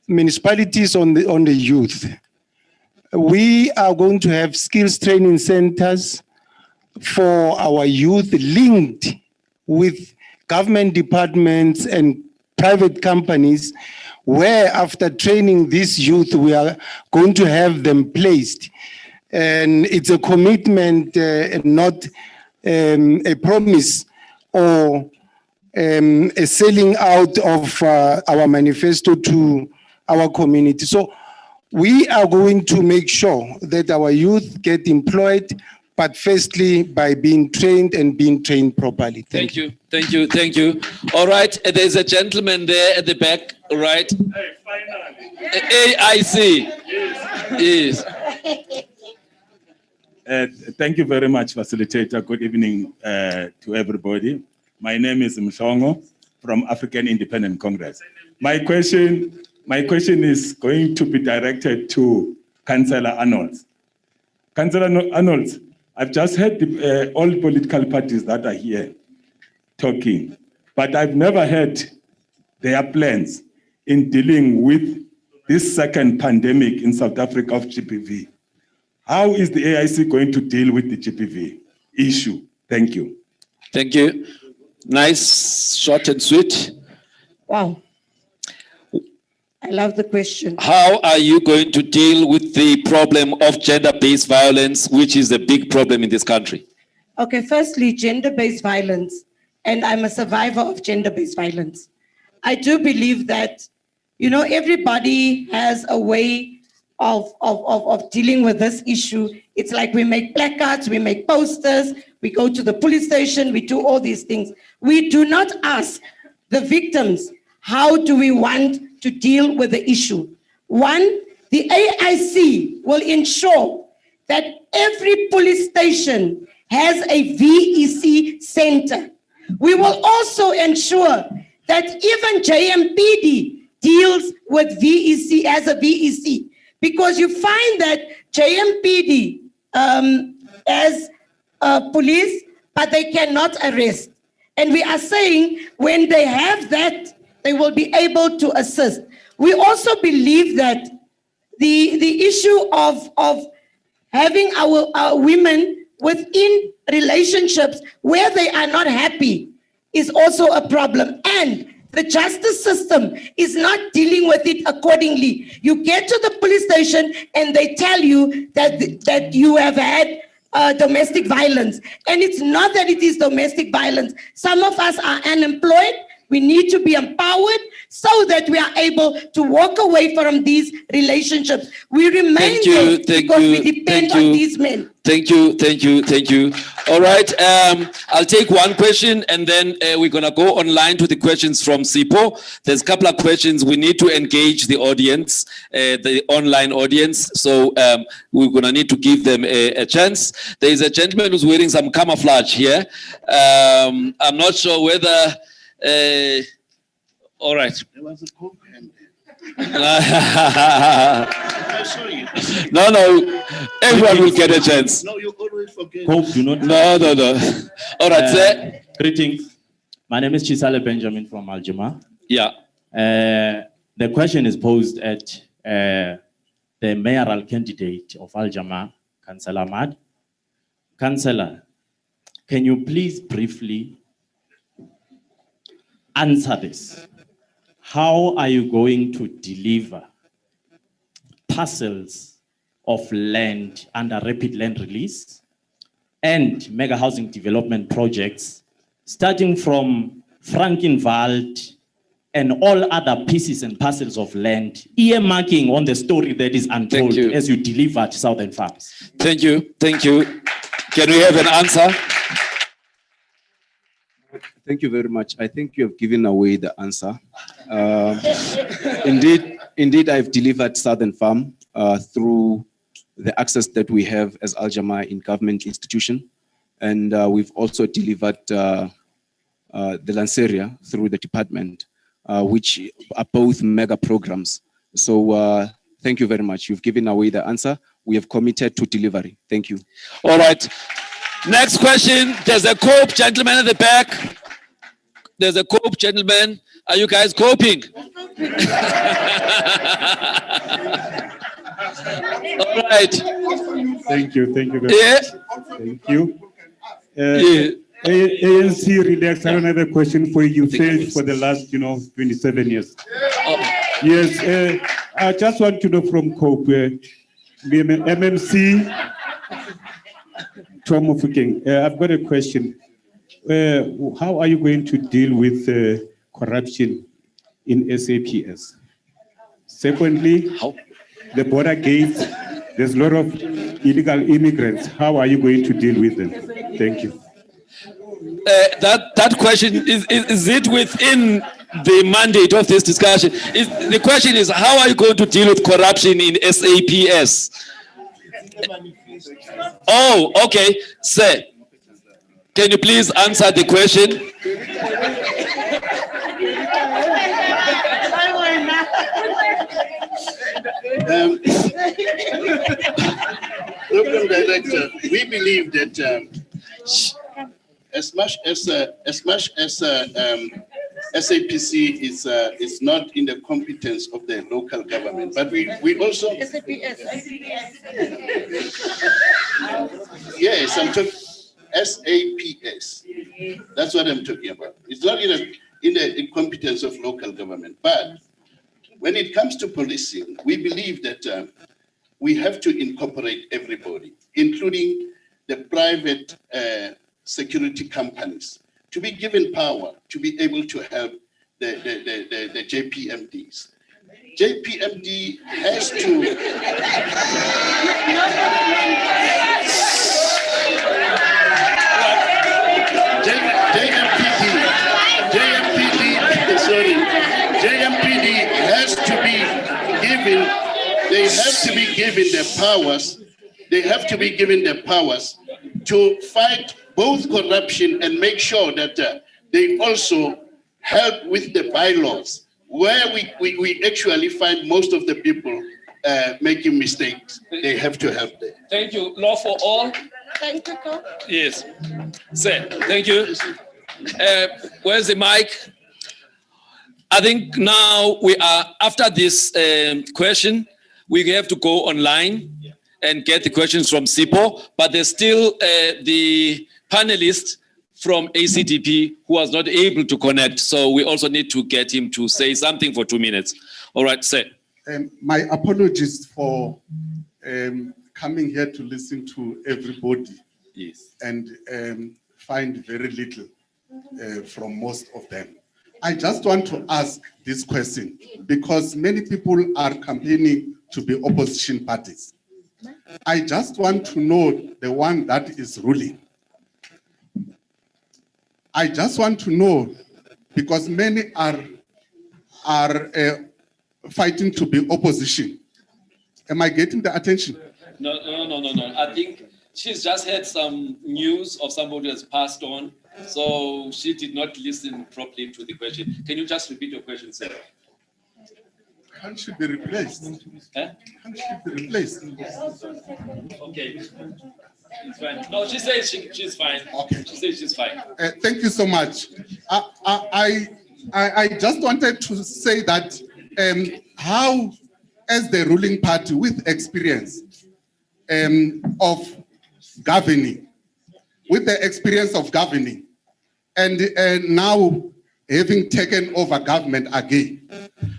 municipalities on the youth. We are going to have skills training centers for our youth linked with government departments and private companies, where after training these youth, we are going to have them placed. And it's a commitment, not a promise or a selling out of our manifesto to our community. So we are going to make sure that our youth get employed, but firstly by being trained and being trained properly. Thank you. All right, there's a gentleman there at the back, right? Hey, finally. AIC. Yes. Thank you very much, facilitator. Good evening to everybody. My name is Mshongo from African Independent Congress. My question is going to be directed to Councillor Arnold. Councillor Arnold, I've just heard all political parties that are here talking, but I've never heard their plans in dealing with this second pandemic in South Africa of GBV. How is the AIC going to deal with the GBV issue? Thank you. Thank you. Nice, short and sweet. Wow. I love the question. How are you going to deal with the problem of gender-based violence, which is a big problem in this country? Okay, firstly, gender-based violence, and I'm a survivor of gender-based violence. I do believe that, you know, everybody has a way of dealing with this issue. It's like we make placards, we make posters, we go to the police station, we do all these things. We do not ask the victims, how do we want to deal with the issue? One, the AIC will ensure that every police station has a VEC center. We will also ensure that even JMPD deals with VEC as a VEC, because you find that JMPD as police, but they cannot arrest. And we are saying when they have that, they will be able to assist. We also believe that the issue of having our women within relationships where they are not happy is also a problem. And the justice system is not dealing with it accordingly. You get to the police station and they tell you that you have had domestic violence. And it's not that it is domestic violence. Some of us are unemployed. We need to be empowered so that we are able to walk away from these relationships. We remain there because we depend on these men. Thank you. All right, I'll take one question and then we're gonna go online to the questions from SIPO. There's a couple of questions. We need to engage the audience, the online audience. So we're gonna need to give them a chance. There is a gentleman who's wearing some camouflage here. I'm not sure whether, all right. There was a coke hand there. I saw you. No, everyone will get a chance. No, you always forget. Hope do not. No. All right, sir. Greetings. My name is Chisale Benjamin from Aljuma. Yeah. The question is posed at the mayoral candidate of Aljuma, Councillor Ahmad. Councillor, can you please briefly answer this? How are you going to deliver parcels of land under rapid land release and mega housing development projects, starting from Frankenwald and all other pieces and parcels of land, earmarking on the story that is untold as you delivered Southern Farms? Thank you. Can we have an answer? Thank you very much. I think you have given away the answer. Indeed, I've delivered Southern Farm through the access that we have as Aljama in government institution. And we've also delivered the Lanceria through the department, which are both mega programs. So thank you very much. You've given away the answer. We have committed to delivery. Thank you. All right. Next question. There's a COPE gentleman at the back. There's a COPE gentleman. Are you guys coping? All right. Thank you very much. Yeah. Thank you. ANC Relax, I don't have a question for you. You failed for the last, 27 years. Yes, I just want to know from COPE, MMC, Tom Mufukeng, I've got a question. How are you going to deal with corruption in SAPS? Secondly, the border gates, there's a lot of illegal immigrants. How are you going to deal with them? Thank you. That question, is it within the mandate of this discussion? The question is, how are you going to deal with corruption in SAPS? Oh, okay. Sir, can you please answer the question? Program Director, we believe that as much as SAPC is not in the competence of the local government, but we also yes, I'm talking SAPS. That's what I'm talking about. It's not in the competence of local government, but when it comes to policing, we believe that we have to incorporate everybody, including the private security companies, to be given power to be able to help the JPMDs. JPMD has to. JMPD has to be given, they have to be given the powers, to fight both corruption and make sure that they also help with the bylaws, where we actually find most of the people making mistakes. They have to help them. Thank you. Law for all. Thank you, Ko. Yes. Sir, thank you. Where's the mic? I think now we are, after this question, we have to go online and get the questions from SIPO, but there's still the panelist from ACDP who was not able to connect. So we also need to get him to say something for 2 minutes. All right, sir. My apologies for coming here to listen to everybody. Yes. And find very little from most of them. I just want to ask this question because many people are campaigning to be opposition parties. I just want to know the one that is ruling. I just want to know because many are fighting to be opposition. Am I getting the attention? No. I think she's just had some news of somebody that's passed on. So she did not listen properly to the question. Can you just repeat your question, sir? Can she be replaced? Huh? Can she be replaced? Okay. It's fine. No, she says she's fine. Okay. She says she's fine. Thank you so much. I just wanted to say that how, as the ruling party with experience of governing, and now having taken over government again,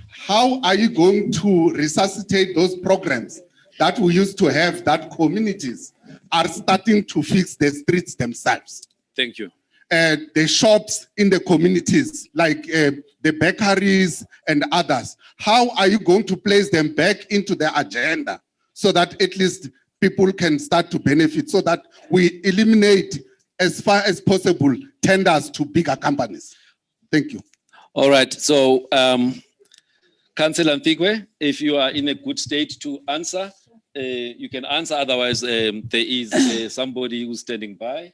how are you going to resuscitate those programs that we used to have, that communities are starting to fix the streets themselves? Thank you. The shops in the communities, like the bakeries and others, how are you going to place them back into the agenda so that at least people can start to benefit, so that we eliminate as far as possible tenders to bigger companies? Thank you. All right. So, Councillor Nfikwe, if you are in a good state to answer, you can answer. Otherwise, there is somebody who's standing by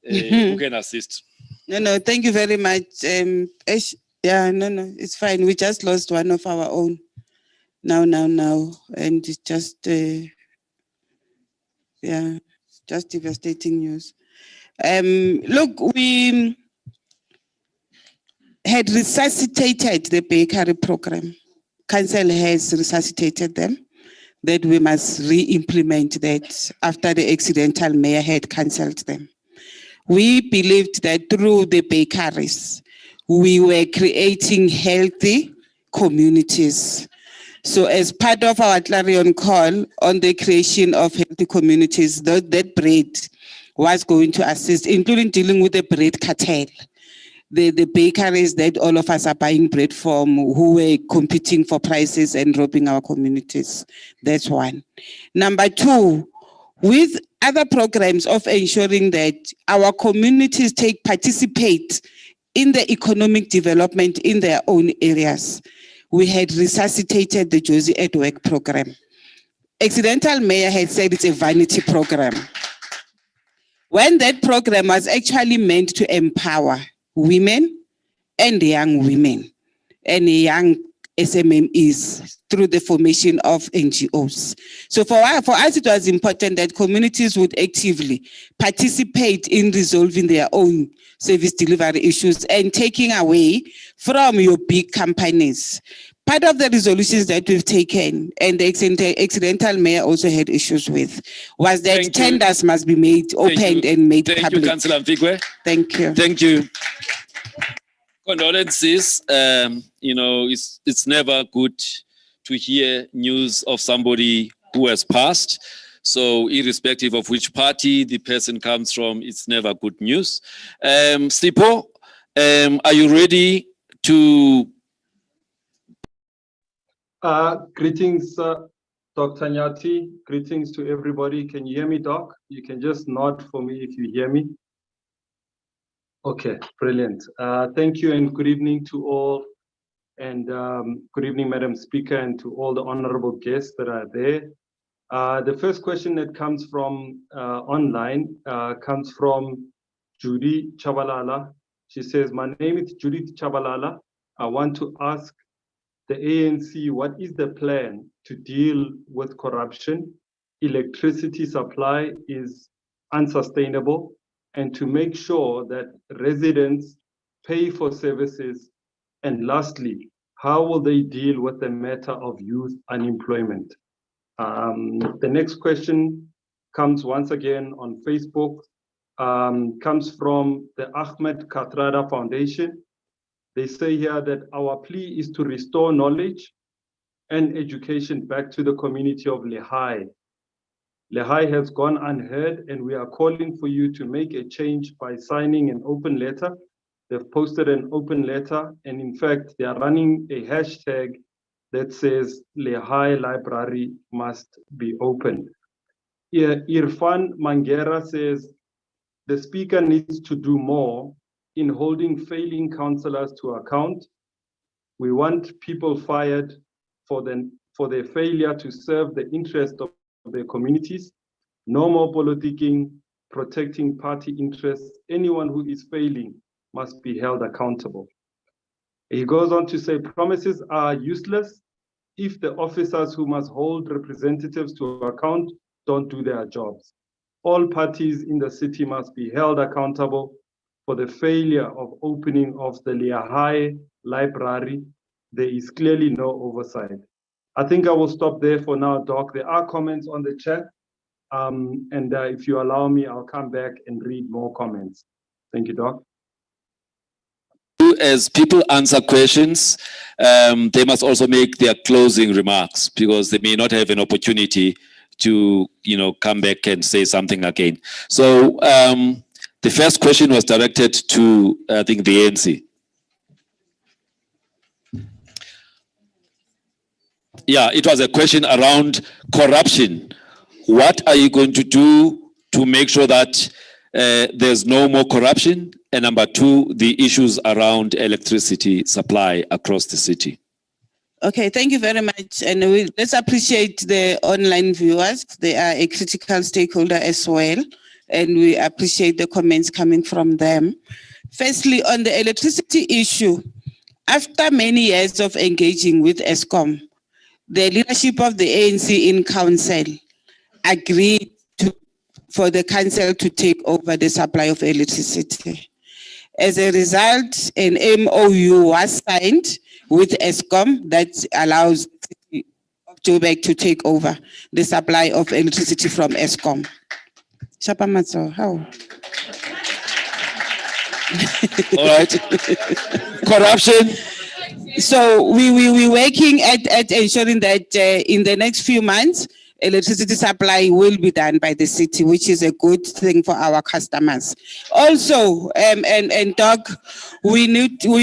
who can assist. No, thank you very much. Yeah, no, it's fine. We just lost one of our own. Now, and it's just, just devastating news. Look, we had resuscitated the bakery program. Council has resuscitated them, that we must re-implement that after the accidental mayor had cancelled them. We believed that through the bakeries, we were creating healthy communities. So as part of our clarion call on the creation of healthy communities, that bread was going to assist, including dealing with the bread cartel. The bakeries that all of us are buying bread from, who were competing for prices and robbing our communities. That's one. Number two, with other programs of ensuring that our communities participate in the economic development in their own areas, we had resuscitated the Josie at Work program. Accidental mayor had said it's a vanity program, when that program was actually meant to empower women and young women and young SMMEs through the formation of NGOs. So for us, it was important that communities would actively participate in resolving their own service delivery issues and taking away from your big companies. Part of the resolutions that we've taken, and the accidental mayor also had issues with, was that tenders must be made opened and made public. Thank you, Councillor Mfikwe. Thank you. Thank you. Condolences. It's never good to hear news of somebody who has passed. So irrespective of which party the person comes from, it's never good news. Sipo, are you ready to... Greetings, Dr. Nyati. Greetings to everybody. Can you hear me, Doc? You can just nod for me if you hear me. Okay, brilliant. Thank you and good evening to all. And good evening, Madam Speaker, and to all the honorable guests that are there. The first question that comes from online comes from Judy Chabalala. She says, my name is Judith Chabalala. I want to ask the ANC, what is the plan to deal with corruption? Electricity supply is unsustainable, and to make sure that residents pay for services. And lastly, how will they deal with the matter of youth unemployment? The next question comes once again on Facebook, comes from the Ahmed Kathrada Foundation. They say here that our plea is to restore knowledge and education back to the community of Lehigh. Lehigh has gone unheard, and we are calling for you to make a change by signing an open letter. They've posted an open letter, and in fact, they are running a hashtag that says Lehigh Library must be open. Irfan Mangera says the speaker needs to do more in holding failing councillors to account. We want people fired for their failure to serve the interest of their communities. No more politicking, protecting party interests. Anyone who is failing must be held accountable. He goes on to say promises are useless if the officers who must hold representatives to account don't do their jobs. All parties in the city must be held accountable for the failure of opening of the Lehigh Library. There is clearly no oversight. I think I will stop there for now, Doc. There are comments on the chat. If you allow me, I'll come back and read more comments. Thank you, Doc. As people answer questions, they must also make their closing remarks because they may not have an opportunity to, come back and say something again. So the first question was directed to, I think, the ANC. Yeah, it was a question around corruption. What are you going to do to make sure that there's no more corruption? And number two, the issues around electricity supply across the city. Okay, thank you very much. And let's appreciate the online viewers. They are a critical stakeholder as well. And we appreciate the comments coming from them. Firstly, on the electricity issue, after many years of engaging with ESCOM, the leadership of the ANC in council agreed for the council to take over the supply of electricity. As a result, an MOU was signed with ESCOM that allows Joburg to take over the supply of electricity from ESCOM. Shapa Matso, how? All right. Corruption. So we're working at ensuring that in the next few months, electricity supply will be done by the city, which is a good thing for our customers. Also, and Doc, we need to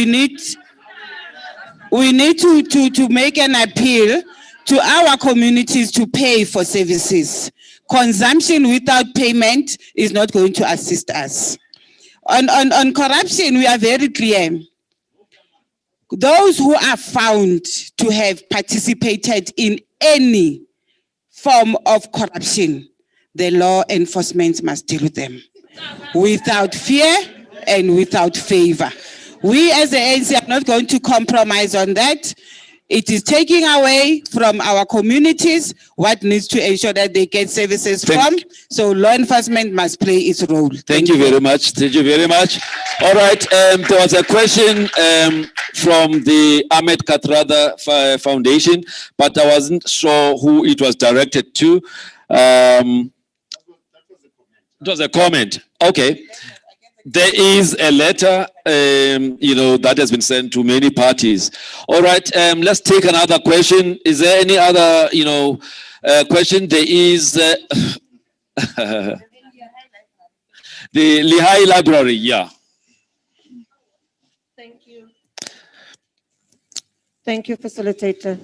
make an appeal to our communities to pay for services. Consumption without payment is not going to assist us. On corruption, we are very clear. Those who are found to have participated in any form of corruption, the law enforcement must deal with them without fear and without favor. We as the ANC are not going to compromise on that. It is taking away from our communities what needs to ensure that they get services from. So law enforcement must play its role. Thank you very much. Thank you very much. All right. There was a question from the Ahmed Kathrada Foundation, but I wasn't sure who it was directed to. It was a comment. Okay. There is a letter, that has been sent to many parties. All right, let's take another question. Is there any other, question? There is the Lehigh Library, yeah. Thank you, facilitator.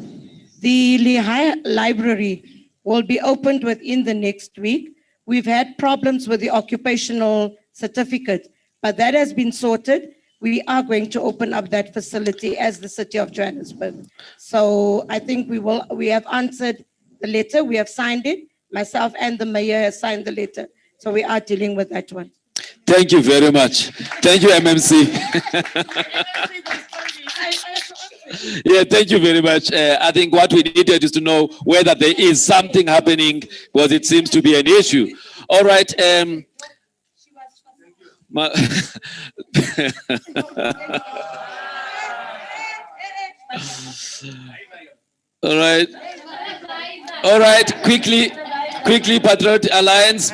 The Lehigh Library will be opened within the next week. We've had problems with the occupational certificate, but that has been sorted. We are going to open up that facility as the City of Johannesburg. So I think we have answered the letter, we have signed it. Myself and the mayor has signed the letter. So we are dealing with that one. Thank you very much. Thank you, MMC. Yeah, thank you very much. I think what we needed is to know whether there is something happening, because it seems to be an issue. All right. All right. All right. Quickly, Patriotic Alliance.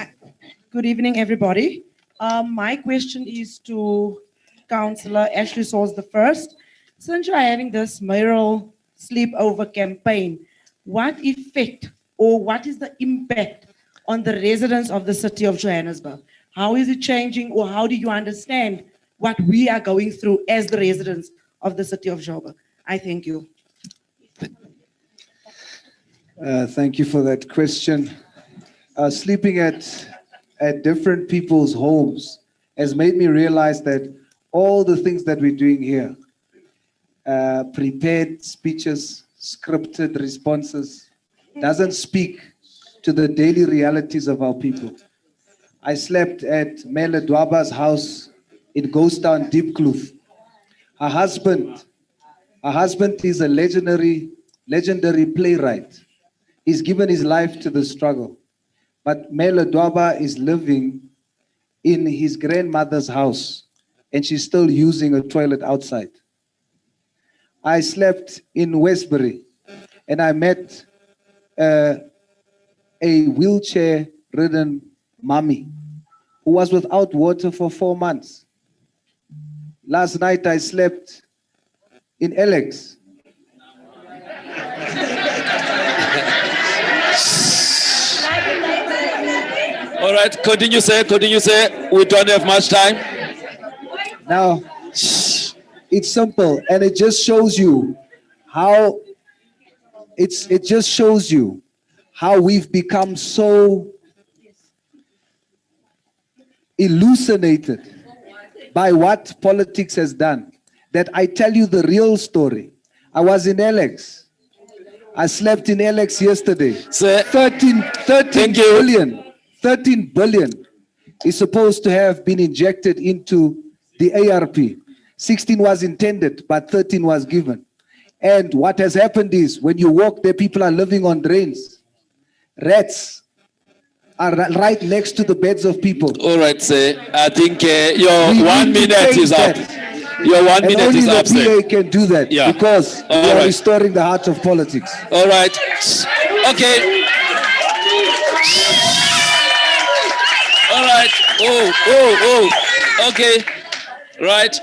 Good evening, everybody. My question is to Councillor Ashley Sauce the first. Since you are having this mayoral sleepover campaign, what effect or what is the impact on the residents of the City of Johannesburg? How is it changing, or how do you understand what we are going through as the residents of the City of Joburg? I thank you. Thank you for that question. Sleeping at different people's homes has made me realize that all the things that we're doing here, prepared speeches, scripted responses, doesn't speak to the daily realities of our people. I slept at Mele Dwaba's house in Ghostown, Deep Kloof. Her husband is a legendary playwright. He's given his life to the struggle. But Mele Dwaba is living in his grandmother's house, and she's still using a toilet outside. I slept in Westbury, and I met a wheelchair-ridden mommy who was without water for 4 months. Last night I slept in Alex. All right, continue, sir. We don't have much time. Now, it's simple, and it just shows you how we've become so hallucinated by what politics has done, that I tell you the real story. I was in Alex. I slept in Alex yesterday. 13 billion is supposed to have been injected into the ARP. 16 was intended, but 13 was given. And what has happened is, when you walk there, people are living on drains. Rats are right next to the beds of people. All right, sir. I think your 1 minute is up. Your 1 minute is up, sir. Only the PA can do that, because we are restoring the heart of politics. All right. Okay. All right. Okay. Right.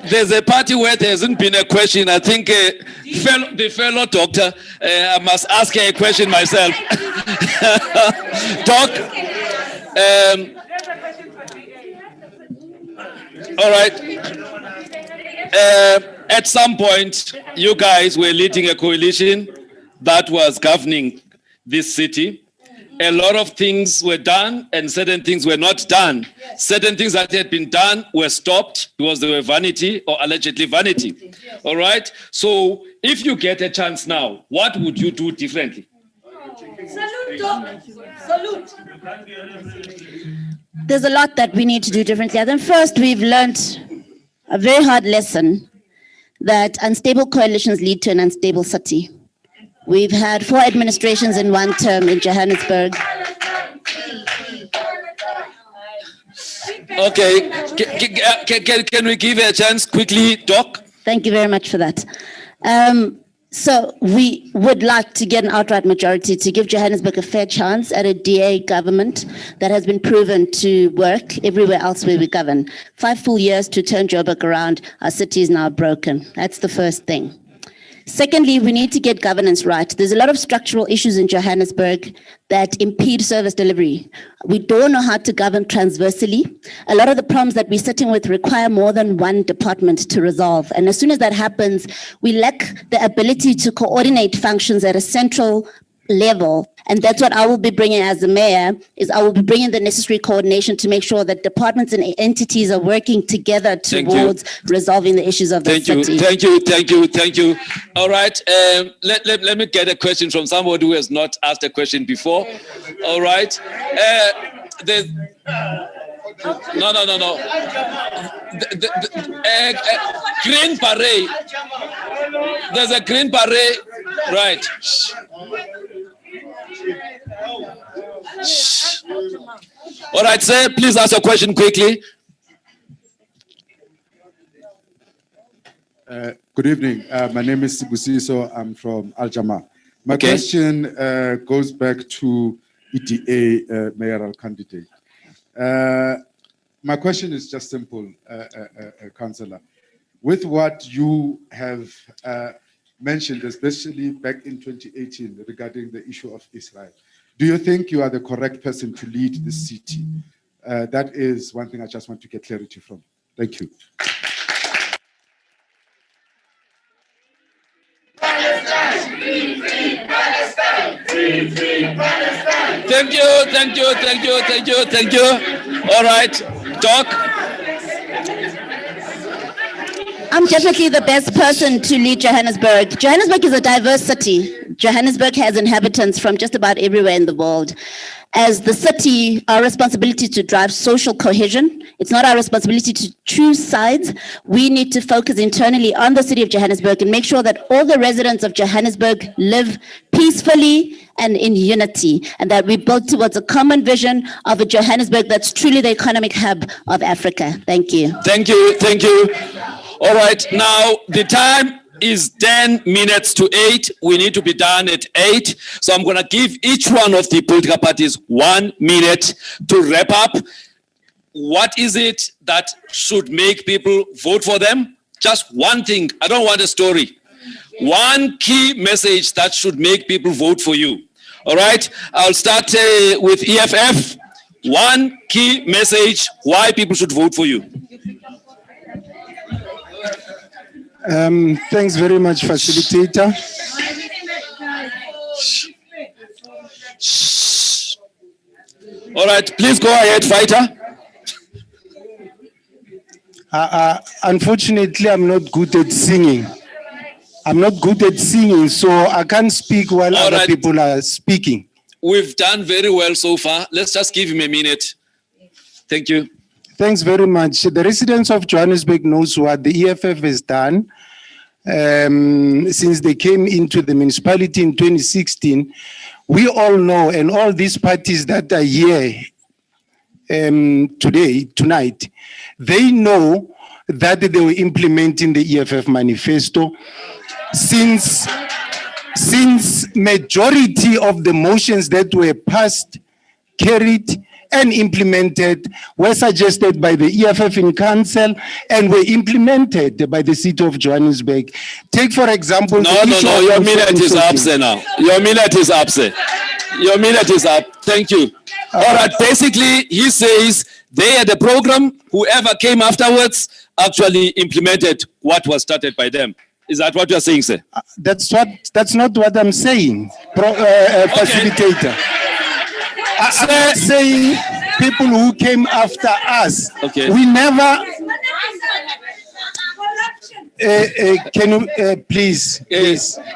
There's a party where there hasn't been a question. I think the fellow doctor, I must ask her a question myself. Doc. All right. At some point, you guys were leading a coalition that was governing this city. A lot of things were done and certain things were not done. Certain things that had been done were stopped because they were vanity or allegedly vanity. All right? So if you get a chance now, what would you do differently? Salute, Doc. Salute. There's a lot that we need to do differently. I think first we've learned a very hard lesson that unstable coalitions lead to an unstable city. We've had 4 administrations in one term in Johannesburg. Okay, can we give a chance quickly, Doc? Thank you very much for that. So we would like to get an outright majority to give Johannesburg a fair chance at a DA government that has been proven to work everywhere else where we govern. 5 full years to turn Joburg around. Our city is now broken. That's the first thing. Secondly, we need to get governance right. There's a lot of structural issues in Johannesburg that impede service delivery. We don't know how to govern transversely. A lot of the problems that we're sitting with require more than one department to resolve. And as soon as that happens, we lack the ability to coordinate functions at a central level. And that's what I will be bringing as the mayor, is I will be bringing the necessary coordination to make sure that departments and entities are working together towards resolving the issues of the city. Thank you. All right, let me get a question from somebody who has not asked a question before. All right, no. Green beret. There's a green beret, right? All right, sir, please ask your question quickly. Good evening. My name is Sibusiso. I'm from Aljama. My question goes back to EDA mayoral candidate. My question is just simple, Councillor. With what you have mentioned, especially back in 2018 regarding the issue of Israel, do you think you are the correct person to lead the city? That is one thing I just want to get clarity from. Thank you. Thank you. All right, Doc. I'm definitely the best person to lead Johannesburg. Johannesburg is a diverse city. Johannesburg has inhabitants from just about everywhere in the world. As the city, our responsibility to drive social cohesion. It's not our responsibility to choose sides. We need to focus internally on the city of Johannesburg and make sure that all the residents of Johannesburg live peacefully and in unity, and that we build towards a common vision of a Johannesburg that's truly the economic hub of Africa. Thank you. Thank you. All right, now the time is 10 minutes to 8. We need to be done at 8. So I'm going to give each one of the political parties 1 minute to wrap up. What is it that should make people vote for them? Just one thing. I don't want a story. One key message that should make people vote for you. All right, I'll start with EFF. One key message why people should vote for you. Thanks very much, facilitator. All right, please go ahead, fighter. Unfortunately, I'm not good at singing. So I can't speak while other people are speaking. We've done very well so far. Let's just give him a minute. Thank you. Thanks very much. The residents of Johannesburg knows what the EFF has done since they came into the municipality in 2016. We all know, and all these parties that are here tonight, they know that they were implementing the EFF Manifesto since majority of the motions that were passed, carried, and implemented were suggested by the EFF in council and were implemented by the city of Johannesburg. Take, for example, No, your minute is up, sir, now. Your minute is up, sir. Your minute is up. Thank you. All right, basically, he says they had a program, whoever came afterwards actually implemented what was started by them. Is that what you're saying, sir? That's not what I'm saying, facilitator. I'm not saying people who came after us. Okay. We never. Can you please,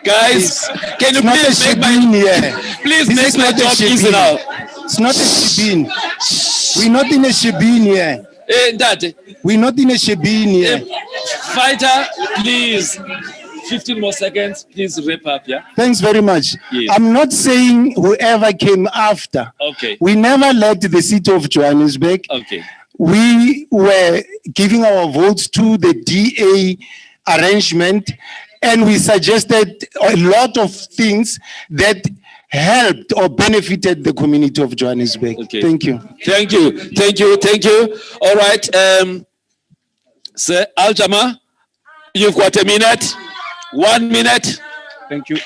guys? Can you please make my job easy now? It's not a shebeen. We're not in a shebeen here. Ndate, We're not in a shebeen here. fighter, please. 15 more seconds, please wrap up, yeah? Thanks very much. Yes. I'm not saying whoever came after. Okay. We never left the city of Johannesburg. Okay. We were giving our votes to the DA arrangement, and we suggested a lot of things that helped or benefited the community of Johannesburg. Okay. Thank you. Thank you. Thank you. Thank you. All right. Sir Aljama, you've got a minute. 1 minute. Thank you.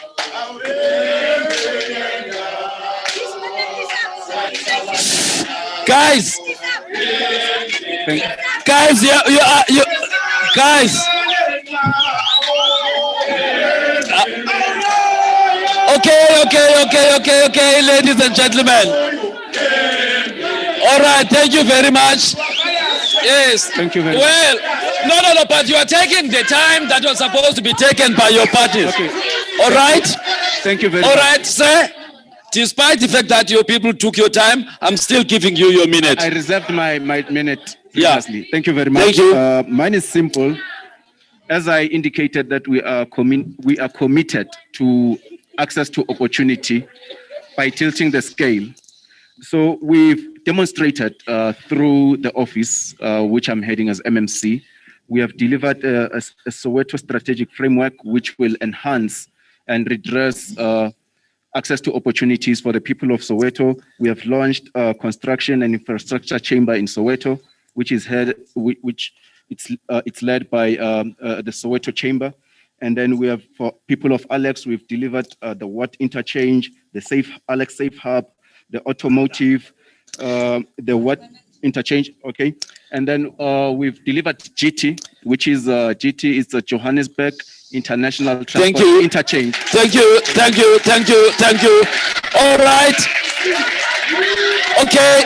Guys, guys, you guys. Okay, ladies and gentlemen. All right, thank you very much. Yes. Thank you very much. Well, no, but you are taking the time that was supposed to be taken by your parties. Okay. All right? Thank you very All much. right, sir. Despite the fact that your people took your time, I'm still giving you your minute. I reserved my minute Yeah. previously. Thank you very much. Thank you. Mine is simple. As I indicated that we are committed to access to opportunity by tilting the scale. So we've demonstrated through the office, which I'm heading as MMC, we have delivered a Soweto strategic framework which will enhance and redress access to opportunities for the people of Soweto. We have launched a construction and infrastructure chamber in Soweto, which is it's led by the Soweto Chamber. And then we have, for people of Alex, we've delivered the Watt interchange, the Alex Safe Hub, the automotive, the Watt interchange, okay? And then we've delivered GT, which is GT is the Johannesburg International Transport Interchange. Thank you. All right. Okay.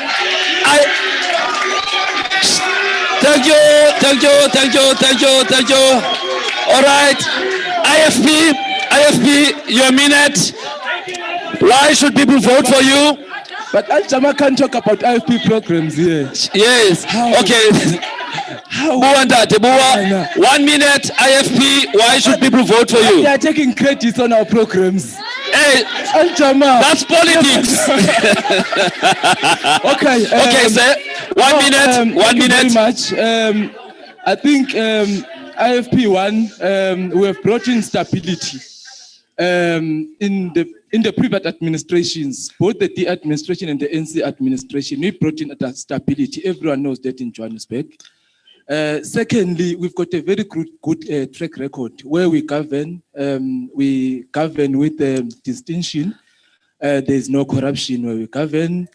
Thank you. All right. IFP, your minute. Why should people vote for you? But Aljama can't talk about IFP programs here. Yes. Okay. Buwa Ndate, Buwa, 1 minute, IFP, why should people vote for you? They are taking credits on our programs. Hey, Aljama. that's politics. Okay, sir. 1 minute. 1 minute. Thank you very much. I think IFP1, we have brought in stability in the private administrations, both the D administration and the NC administration. We brought in stability. Everyone knows that in Johannesburg. Secondly, we've got a very good track record where we govern with distinction. There's no corruption where we govern.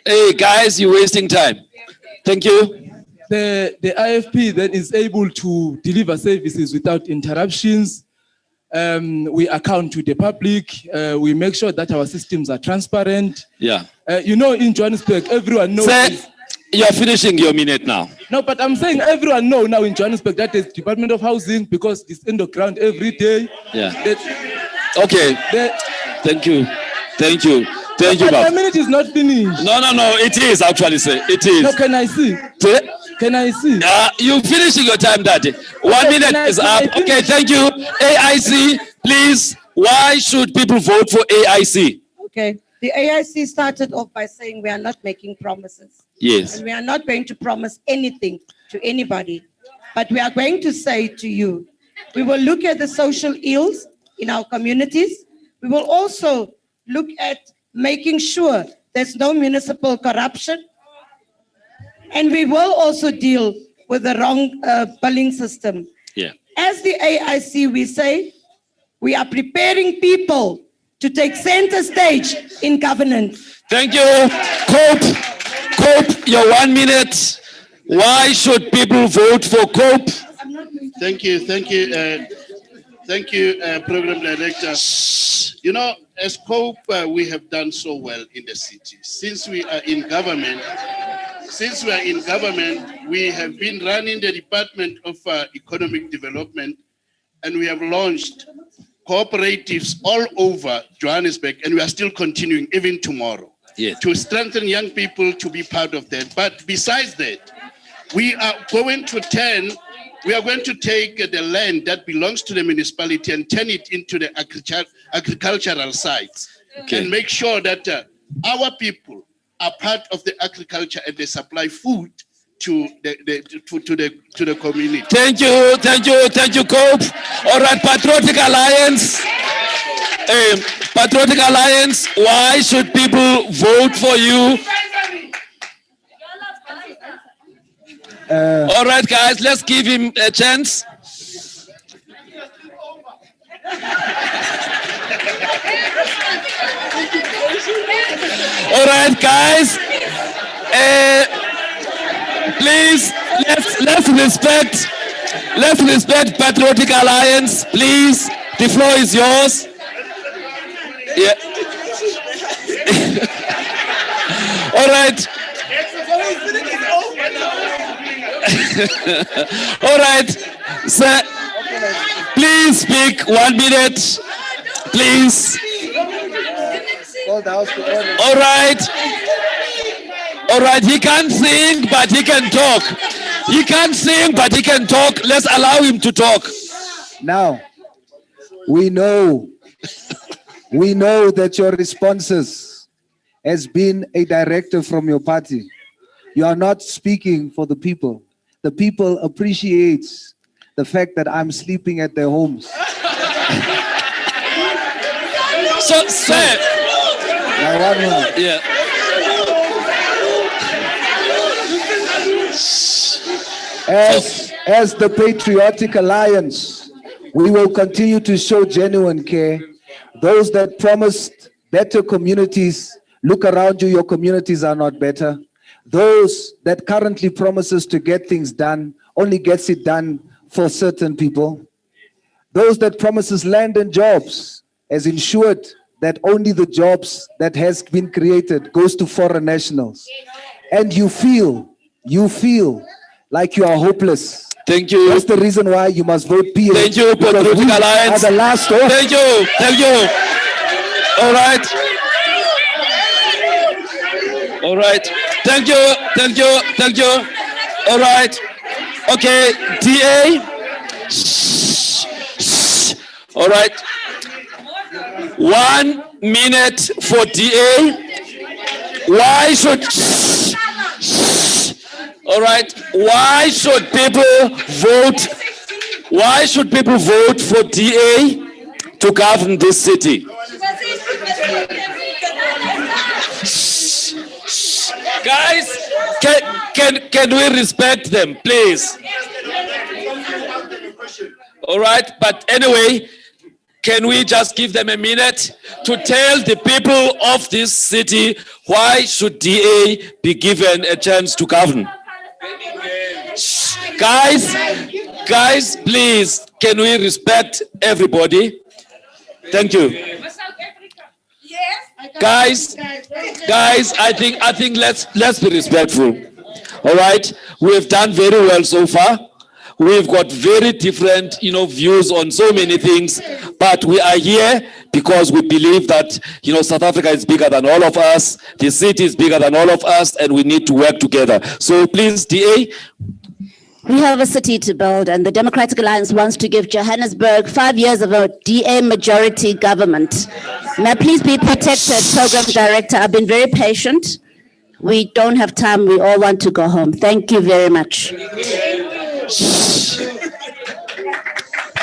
Hey guys, you're wasting time. Thank you. The IFP then is able to deliver services without interruptions. We account to the public. We make sure that our systems are transparent. Yeah. In Johannesburg, everyone knows. Sir, you're finishing your minute now. No, but I'm saying everyone knows now in Johannesburg that there's Department of Housing because it's in the ground every day. Yeah. Okay. Thank you. But my minute is not finished. No, it is actually, sir. It is. No, can I see? Can I see? You're finishing your time, Daddy. 1 minute is up. Okay, thank you. AIC, please. Why should people vote for AIC? Okay. The AIC started off by saying we are not making promises. Yes. And we are not going to promise anything to anybody. But we are going to say to you, we will look at the social ills in our communities. We will also look at making sure there's no municipal corruption. And we will also deal with the wrong billing system. Yeah. As the AIC, we say, we are preparing people to take center stage in governance. Thank you. Cope, your 1 minute. Why should people vote for Cope? Thank you, Program Director. As COPE, we have done so well in the city. Since we are in government, we have been running the Department of Economic Development, and we have launched cooperatives all over Johannesburg, and we are still continuing even tomorrow. to strengthen young people to be part of that. But besides that, we are going to take the land that belongs to the municipality and turn it into the agricultural sites, and make sure that our people are part of the agriculture and they supply food to the community. Thank you, Cope. All right, Patriotic Alliance. Patriotic Alliance, why should people vote for you? All right, guys, let's give him a chance. All right, guys. Please, let's respect Patriotic Alliance. Please, the floor is yours. Yeah. All right. All right, sir. Please speak 1 minute. Please. All right. All right. He can't sing, but he can talk. He can't sing, but he can talk. Let's allow him to talk. Now, we know that your responses has been a directive from your party. You are not speaking for the people. The people appreciate the fact that I'm sleeping at their homes. So, sir. Yeah. As the Patriotic Alliance, we will continue to show genuine care. Those that promised better communities, look around you, your communities are not better. Those that currently promises to get things done only gets it done for certain people. Those that promises land and jobs has ensured that only the jobs that has been created goes to foreign nationals. And you feel like you are hopeless. Thank you. That's the reason why you must vote PA. Thank you, Patriotic Alliance. Are the last hope. Thank you. All right. All right. Thank you. All right. Okay, DA. All right. 1 minute for DA. Why should... All right. Why should people vote? Why should people vote for DA to govern this city? Guys, can we respect them, please? All right. But anyway, can we just give them a minute to tell the people of this city why should DA be given a chance to govern? Guys, please, can we respect everybody? Thank you. Guys, I think let's be respectful. All right, we have done very well so far. We've got very different, views on so many things, but we are here because we believe that, South Africa is bigger than all of us. The city is bigger than all of us, and we need to work together. So please, DA. We have a city to build, and the Democratic Alliance wants to give Johannesburg 5 years of a DA majority government. May I please be protected, Program Director. I've been very patient. We don't have time. We all want to go home. Thank you very much.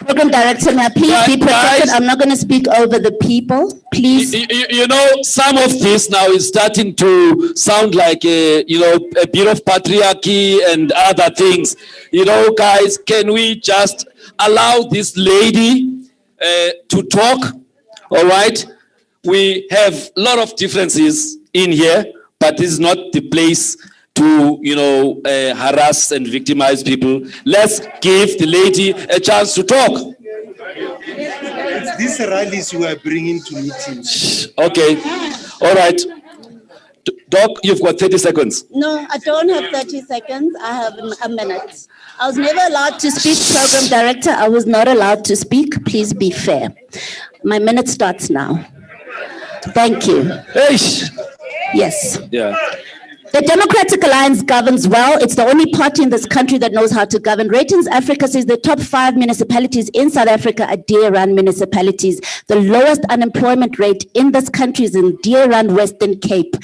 Program Director, may I please be protected? I'm not going to speak over the people. Please. Some of this now is starting to sound like a bit of patriarchy and other things. Guys, can we just allow this lady to talk? All right. We have a lot of differences in here, but this is not the place to, harass and victimize people. Let's give the lady a chance to talk. It's these rallies you are bringing to meetings. Okay. All right. Doc, you've got 30 seconds. No, I don't have 30 seconds. I have a minute. I was never allowed to speak, Program Director. I was not allowed to speak. Please be fair. My minute starts now. Thank you. Hey. Yes. Yeah. The Democratic Alliance governs well. It's the only party in this country that knows how to govern. Ratings Africa says the top 5 municipalities in South Africa are DER-run municipalities. The lowest unemployment rate in this country is in DER-run Western Cape.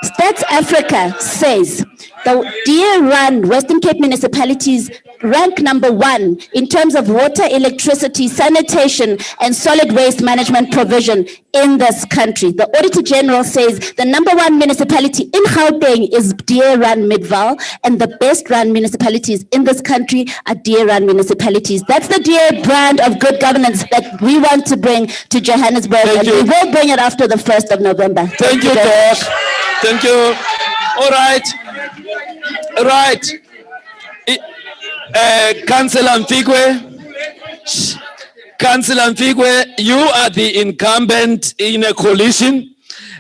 Stats Africa says the DER-run Western Cape municipalities rank number 1 in terms of water, electricity, sanitation, and solid waste management provision in this country. The Auditor General says the number 1 municipality in Gauteng is DER-run Midvaal, and the best run municipalities in this country are DER-run municipalities. That's the DER brand of good governance that we want to bring to Johannesburg, and we will bring it after the 1st of November. Thank you, Doc. Thank you. All right. All right. Councillor Mfigwe. Councillor Mfigwe, you are the incumbent in a coalition.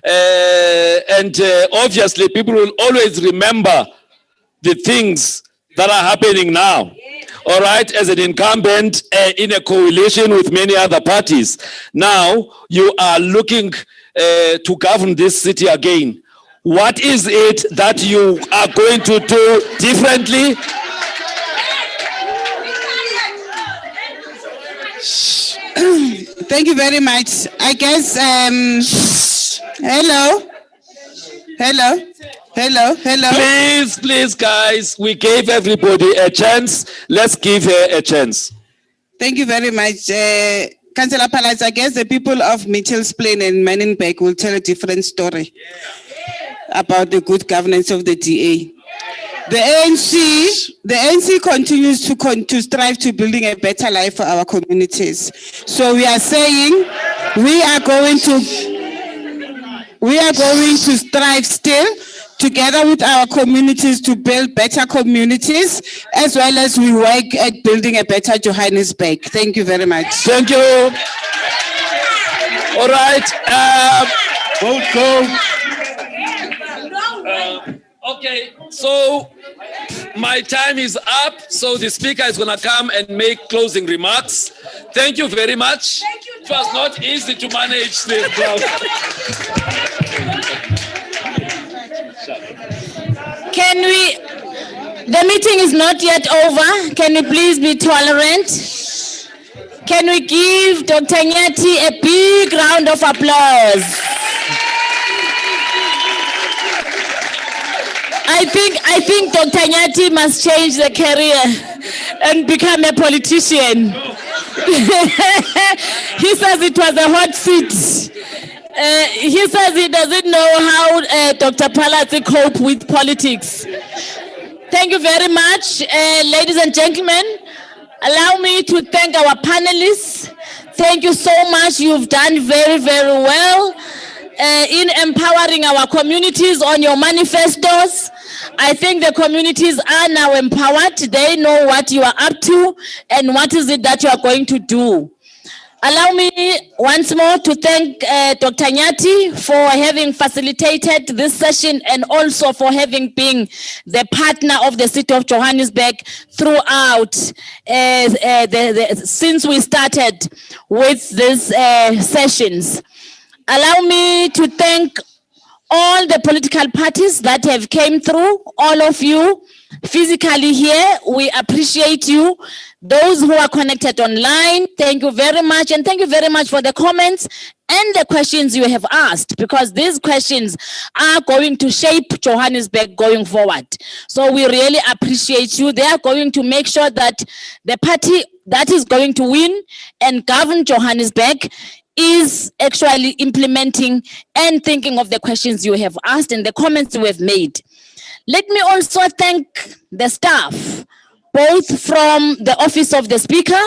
And obviously people will always remember the things that are happening now. All right, as an incumbent in a coalition with many other parties. Now you are looking to govern this city again. What is it that you are going to do differently? Thank you very much. I guess, hello? Please, guys, we gave everybody a chance. Let's give her a chance. Thank you very much. Councillor Palaz, I guess the people of Mitchell's Plain and Manenberg will tell a different story about the good governance of the DA. The ANC continues to strive to building a better life for our communities. So we are saying we are going to strive still together with our communities to build better communities, as well as we work at building a better Johannesburg. Thank you very much. Thank you. All right. Go. Okay, so my time is up, so the speaker is going to come and make closing remarks. Thank you very much. It was not easy to manage the crowd. The meeting is not yet over. Can we please be tolerant? Can we give Dr. Nyati a big round of applause? I think Dr. Nyati must change the career and become a politician. He says it was a hot seat. He says he doesn't know how Dr. Palazzi cope with politics. Thank you very much, ladies and gentlemen. Allow me to thank our panelists. Thank you so much. You've done very, very well in empowering our communities on your manifestos. I think the communities are now empowered. They know what you are up to and what is it that you are going to do. Allow me once more to thank Dr. Nyati for having facilitated this session and also for having been the partner of the City of Johannesburg throughout since we started with these sessions. Allow me to thank all the political parties that have came through, all of you physically here, we appreciate you. Those who are connected online, thank you very much. And thank you very much for the comments and the questions you have asked, because these questions are going to shape Johannesburg going forward. So we really appreciate you. They are going to make sure that the party that is going to win and govern Johannesburg is actually implementing and thinking of the questions you have asked and the comments you have made. Let me also thank the staff, both from the Office of the Speaker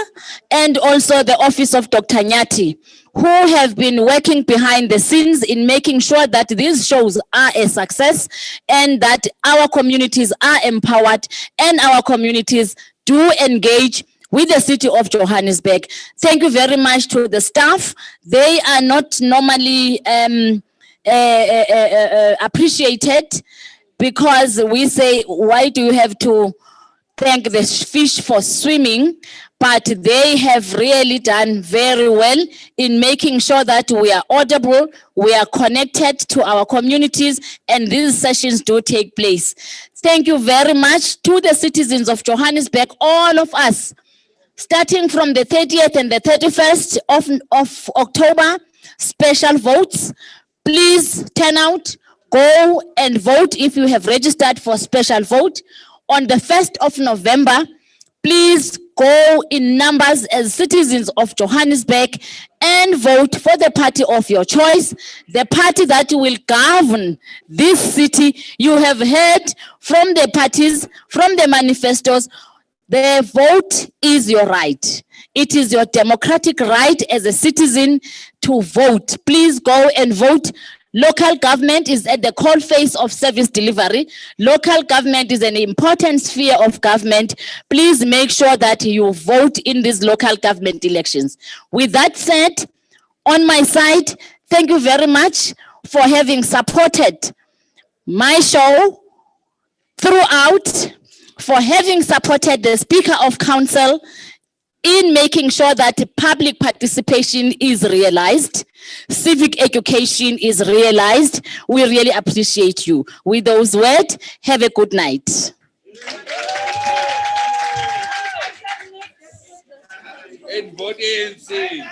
and also the Office of Dr. Nyati, who have been working behind the scenes in making sure that these shows are a success and that our communities are empowered and our communities do engage with the City of Johannesburg. Thank you very much to the staff. They are not normally appreciated, because we say, why do you have to thank the fish for swimming? but they have really done very well in making sure that we are audible, we are connected to our communities, and these sessions do take place. Thank you very much to the citizens of Johannesburg, all of us, starting from the 30th and the 31st of October, special votes. Please turn out, go and vote if you have registered for special vote. On the 1st of November, please go in numbers as citizens of Johannesburg and vote for the party of your choice, the party that will govern this city. You have heard from the parties, from the manifestos, the vote is your right. It is your democratic right as a citizen to vote. Please go and vote. Local government is at the coalface of service delivery. Local government is an important sphere of government. Please make sure that you vote in these local government elections. With that said, on my side, thank you very much for having supported my show throughout, for having supported the Speaker of Council in making sure that public participation is realized, civic education is realized. We really appreciate you. With those words, have a good night. And vote ANC.